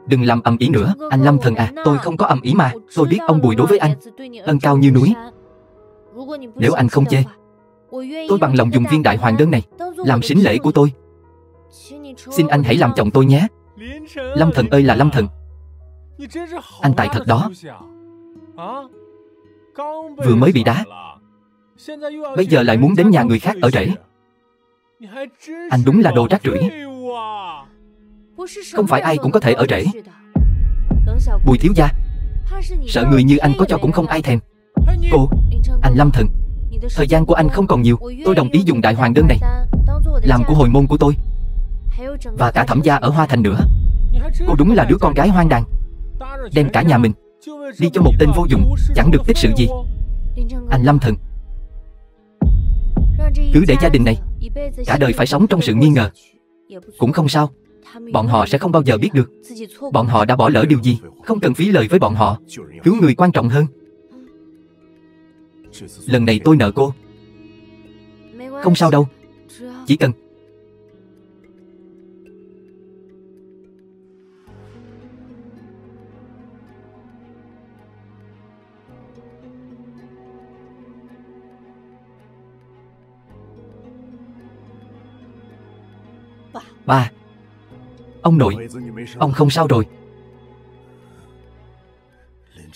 Speaker 1: Đừng làm ầm ĩ nữa. Anh Lâm Thần à, tôi không có ầm ĩ mà. Tôi biết ông Bùi đối với anh ân cao như núi. Nếu anh không chê, tôi bằng lòng dùng viên đại hoàng đơn này làm sính lễ của tôi. Xin anh hãy làm chồng tôi nhé. Lâm Thần ơi là Lâm Thần, anh tài thật đó. Vừa mới bị đá, bây giờ lại muốn đến nhà người khác ở rể. Anh đúng là đồ rác rưởi. Không phải ai cũng có thể ở rể. Bùi thiếu gia, sợ người như anh có cho cũng không ai thèm. Cô, anh Lâm Thần, Thời gian của anh không còn nhiều. Tôi đồng ý dùng đại hoàng đơn này làm của hồi môn của tôi, và cả Thẩm gia ở Hoa Thành nữa. Cô đúng là đứa con gái hoang đàn, đem cả nhà mình đi cho một tên vô dụng, chẳng được tích sự gì. Anh Lâm Thần, cứ để gia đình này cả đời phải sống trong sự nghi ngờ cũng không sao. Bọn họ sẽ không bao giờ biết được bọn họ đã bỏ lỡ điều gì. Không cần phí lời với bọn họ. Cứu người quan trọng hơn. Lần này tôi nợ cô. Không sao đâu. Chỉ cần ba. Ông nội, ông không sao rồi.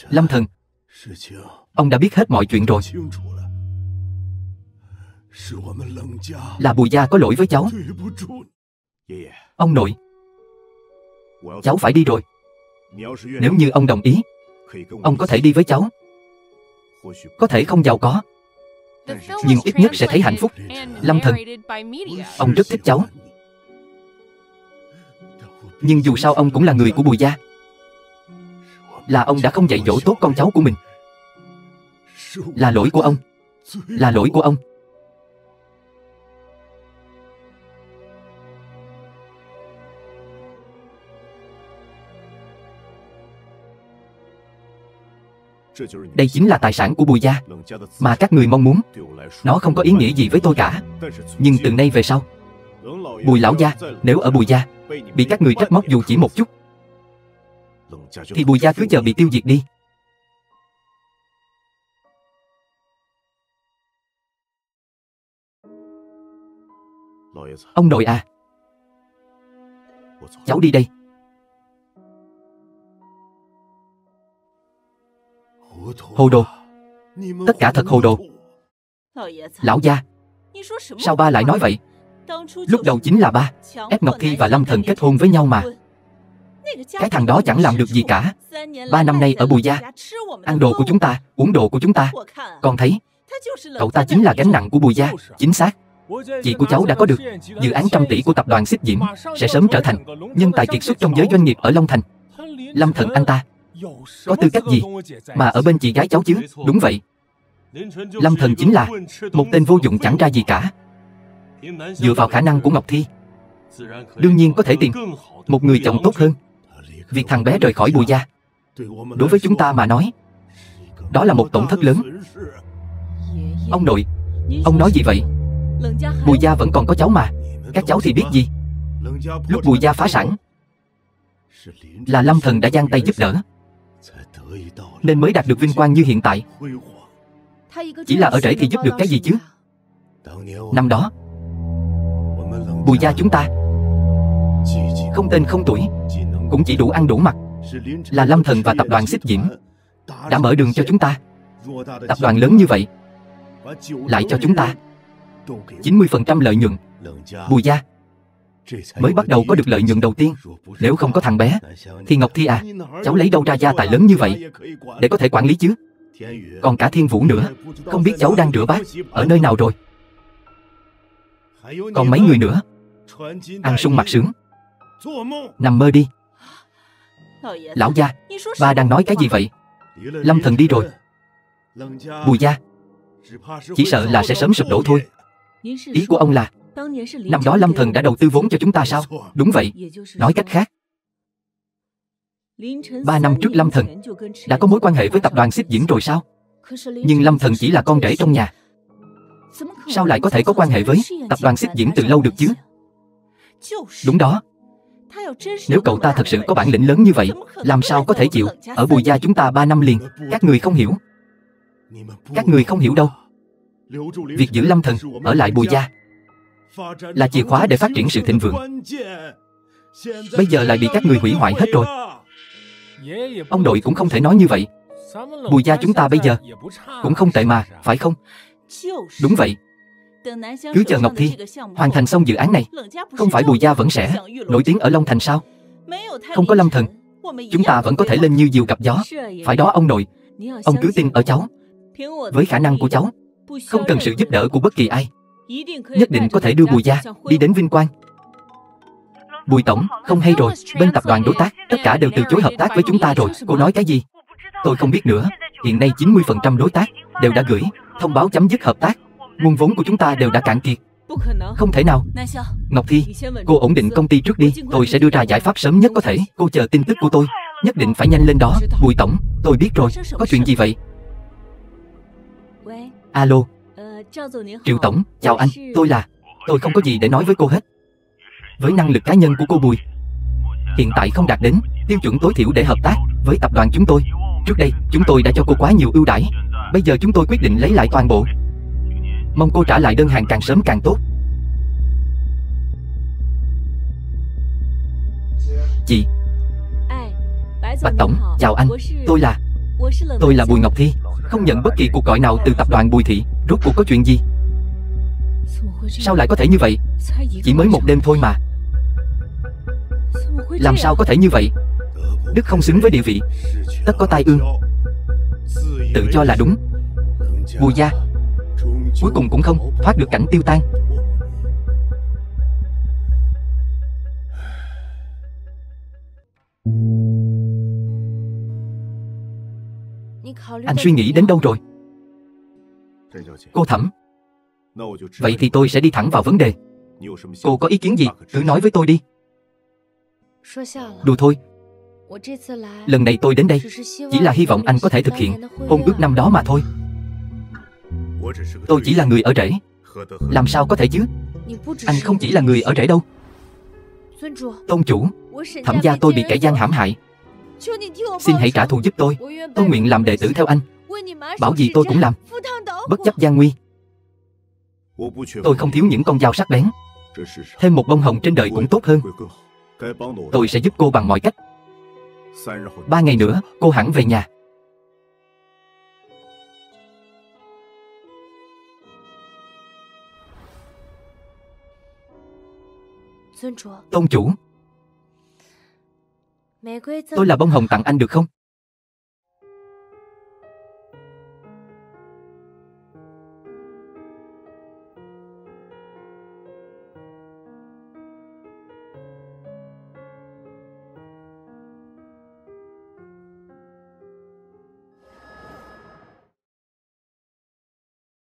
Speaker 1: Lâm Thần, ông đã biết hết mọi chuyện rồi. Là Bùi gia có lỗi với cháu. Ông nội, cháu phải đi rồi. Nếu như ông đồng ý, ông có thể đi với cháu. Có thể không giàu có, nhưng ít nhất sẽ thấy hạnh phúc. Lâm Thần, ông rất thích cháu. Nhưng dù sao ông cũng là người của Bùi gia. Là ông đã không dạy dỗ tốt con cháu của mình. Là lỗi của ông. Là lỗi của ông. Đây chính là tài sản của Bùi gia mà các người mong muốn. Nó không có ý nghĩa gì với tôi cả. Nhưng từ nay về sau, Bùi lão gia nếu ở Bùi gia bị các người trách móc dù chỉ một chút, thì Bùi gia cứ chờ bị tiêu diệt đi. Ông nội à, cháu đi đây. Hồ đồ. Tất cả thật hồ đồ. Lão gia, sao ba lại nói vậy? Lúc đầu chính là ba ép Ngọc Thi và Lâm Thần kết hôn với nhau mà. Cái thằng đó chẳng làm được gì cả. 3 năm nay ở Bùi gia, ăn đồ của chúng ta, uống đồ của chúng ta. Con thấy, cậu ta chính là gánh nặng của Bùi gia. Chính xác. Chị của cháu đã có được dự án trăm tỷ của tập đoàn Xích Diễm, sẽ sớm trở thành nhân tài kiệt xuất trong giới doanh nghiệp ở Long Thành. Lâm Thần anh ta có tư cách gì mà ở bên chị gái cháu chứ? Đúng vậy. Lâm Thần chính là một tên vô dụng chẳng ra gì cả. Dựa vào khả năng của Ngọc Thi, đương nhiên có thể tìm một người chồng tốt hơn. Việc thằng bé rời khỏi Bùi gia, đối với chúng ta mà nói, đó là một tổn thất lớn. Ông nội, ông nói gì vậy? Bùi gia vẫn còn có cháu mà. Các cháu thì biết gì? Lúc Bùi gia phá sản, là Lâm Thần đã giang tay giúp đỡ, nên mới đạt được vinh quang như hiện tại. Chỉ là ở rễ thì giúp được cái gì chứ? Năm đó, Bùi gia chúng ta không tên không tuổi, cũng chỉ đủ ăn đủ mặc. Là Lâm Thần và tập đoàn Xích Diễm đã mở đường cho chúng ta. Tập đoàn lớn như vậy lại cho chúng ta 90% lợi nhuận. Bùi gia mới bắt đầu có được lợi nhuận đầu tiên. Nếu không có thằng bé, thì Ngọc Thi à, cháu lấy đâu ra gia tài lớn như vậy để có thể quản lý chứ? Còn cả Thiên Vũ nữa, không biết cháu đang rửa bát ở nơi nào rồi. Còn mấy người nữa, ăn sung mặc sướng, nằm mơ đi. Lão gia, ba đang nói cái gì vậy? Lâm Thần đi rồi, Bùi gia chỉ sợ là sẽ sớm sụp đổ thôi. Ý của ông là năm đó Lâm Thần đã đầu tư vốn cho chúng ta sao? Đúng vậy. Nói cách khác, 3 năm trước Lâm Thần đã có mối quan hệ với tập đoàn Xích Diễm rồi sao? Nhưng Lâm Thần chỉ là con rể trong nhà, sao lại có thể có quan hệ với tập đoàn Xích Diễm từ lâu được chứ? Đúng đó. Nếu cậu ta thật sự có bản lĩnh lớn như vậy, làm sao có thể chịu ở Bùi gia chúng ta 3 năm liền? Các người không hiểu. Các người không hiểu đâu. Việc giữ Lâm Thần ở lại Bùi gia là chìa khóa để phát triển sự thịnh vượng. Bây giờ lại bị các người hủy hoại hết rồi. Ông nội cũng không thể nói như vậy. Bùi gia chúng ta bây giờ cũng không tệ mà, phải không? Đúng vậy. Cứ chờ Ngọc Thi hoàn thành xong dự án này, không phải Bùi gia vẫn sẽ nổi tiếng ở Long Thành sao? Không có Lâm Thần, chúng ta vẫn có thể lên như diều gặp gió. Phải đó ông nội. Ông cứ tin ở cháu. Với khả năng của cháu, không cần sự giúp đỡ của bất kỳ ai. Nhất định có thể đưa Bùi gia đi đến vinh quang. Bùi tổng, không hay rồi, bên tập đoàn đối tác, tất cả đều từ chối hợp tác với chúng ta rồi. Cô nói cái gì? Tôi không biết nữa. Hiện nay 90% đối tác đều đã gửi thông báo chấm dứt hợp tác. Nguồn vốn của chúng ta đều đã cạn kiệt. Không thể nào. Ngọc Thi, cô ổn định công ty trước đi. Tôi sẽ đưa ra giải pháp sớm nhất có thể. Cô chờ tin tức của tôi. Nhất định phải nhanh lên đó. Bùi tổng, tôi biết rồi. Có chuyện gì vậy? Alo. Triệu tổng, chào anh. Tôi không có gì để nói với cô hết. Với năng lực cá nhân của cô Bùi, hiện tại không đạt đến tiêu chuẩn tối thiểu để hợp tác với tập đoàn chúng tôi. Trước đây, chúng tôi đã cho cô quá nhiều ưu đãi. Bây giờ chúng tôi quyết định lấy lại toàn bộ. Mong cô trả lại đơn hàng càng sớm càng tốt. Chị. Bạch tổng, chào anh. Tôi là Bùi Ngọc Thi. Không nhận bất kỳ cuộc gọi nào từ tập đoàn Bùi thị. Rốt cuộc có chuyện gì? Sao lại có thể như vậy? Chỉ mới một đêm thôi mà. Làm sao có thể như vậy? Đức không xứng với địa vị, tất có tai ương. Tự cho là đúng. Bùi gia cuối cùng cũng không thoát được cảnh tiêu tan. Anh suy nghĩ đến đâu rồi? Cô Thẩm, vậy thì tôi sẽ đi thẳng vào vấn đề. Cô có ý kiến gì, cứ nói với tôi đi. Đùa thôi. Lần này tôi đến đây chỉ là hy vọng anh có thể thực hiện hôn ước năm đó mà thôi. Tôi chỉ là người ở rễ, làm sao có thể chứ? Anh không chỉ là người ở rễ đâu. Tôn chủ, Thẩm gia tôi bị kẻ gian hãm hại. Xin hãy trả thù giúp tôi. Tôi nguyện làm đệ tử theo anh. Bảo gì tôi cũng làm, bất chấp gian nguy. Tôi không thiếu những con dao sắc bén. Thêm một bông hồng trên đời cũng tốt hơn. Tôi sẽ giúp cô bằng mọi cách. 3 ngày nữa cô hẳn về nhà. Tôn chủ, tôi là bông hồng tặng anh được không?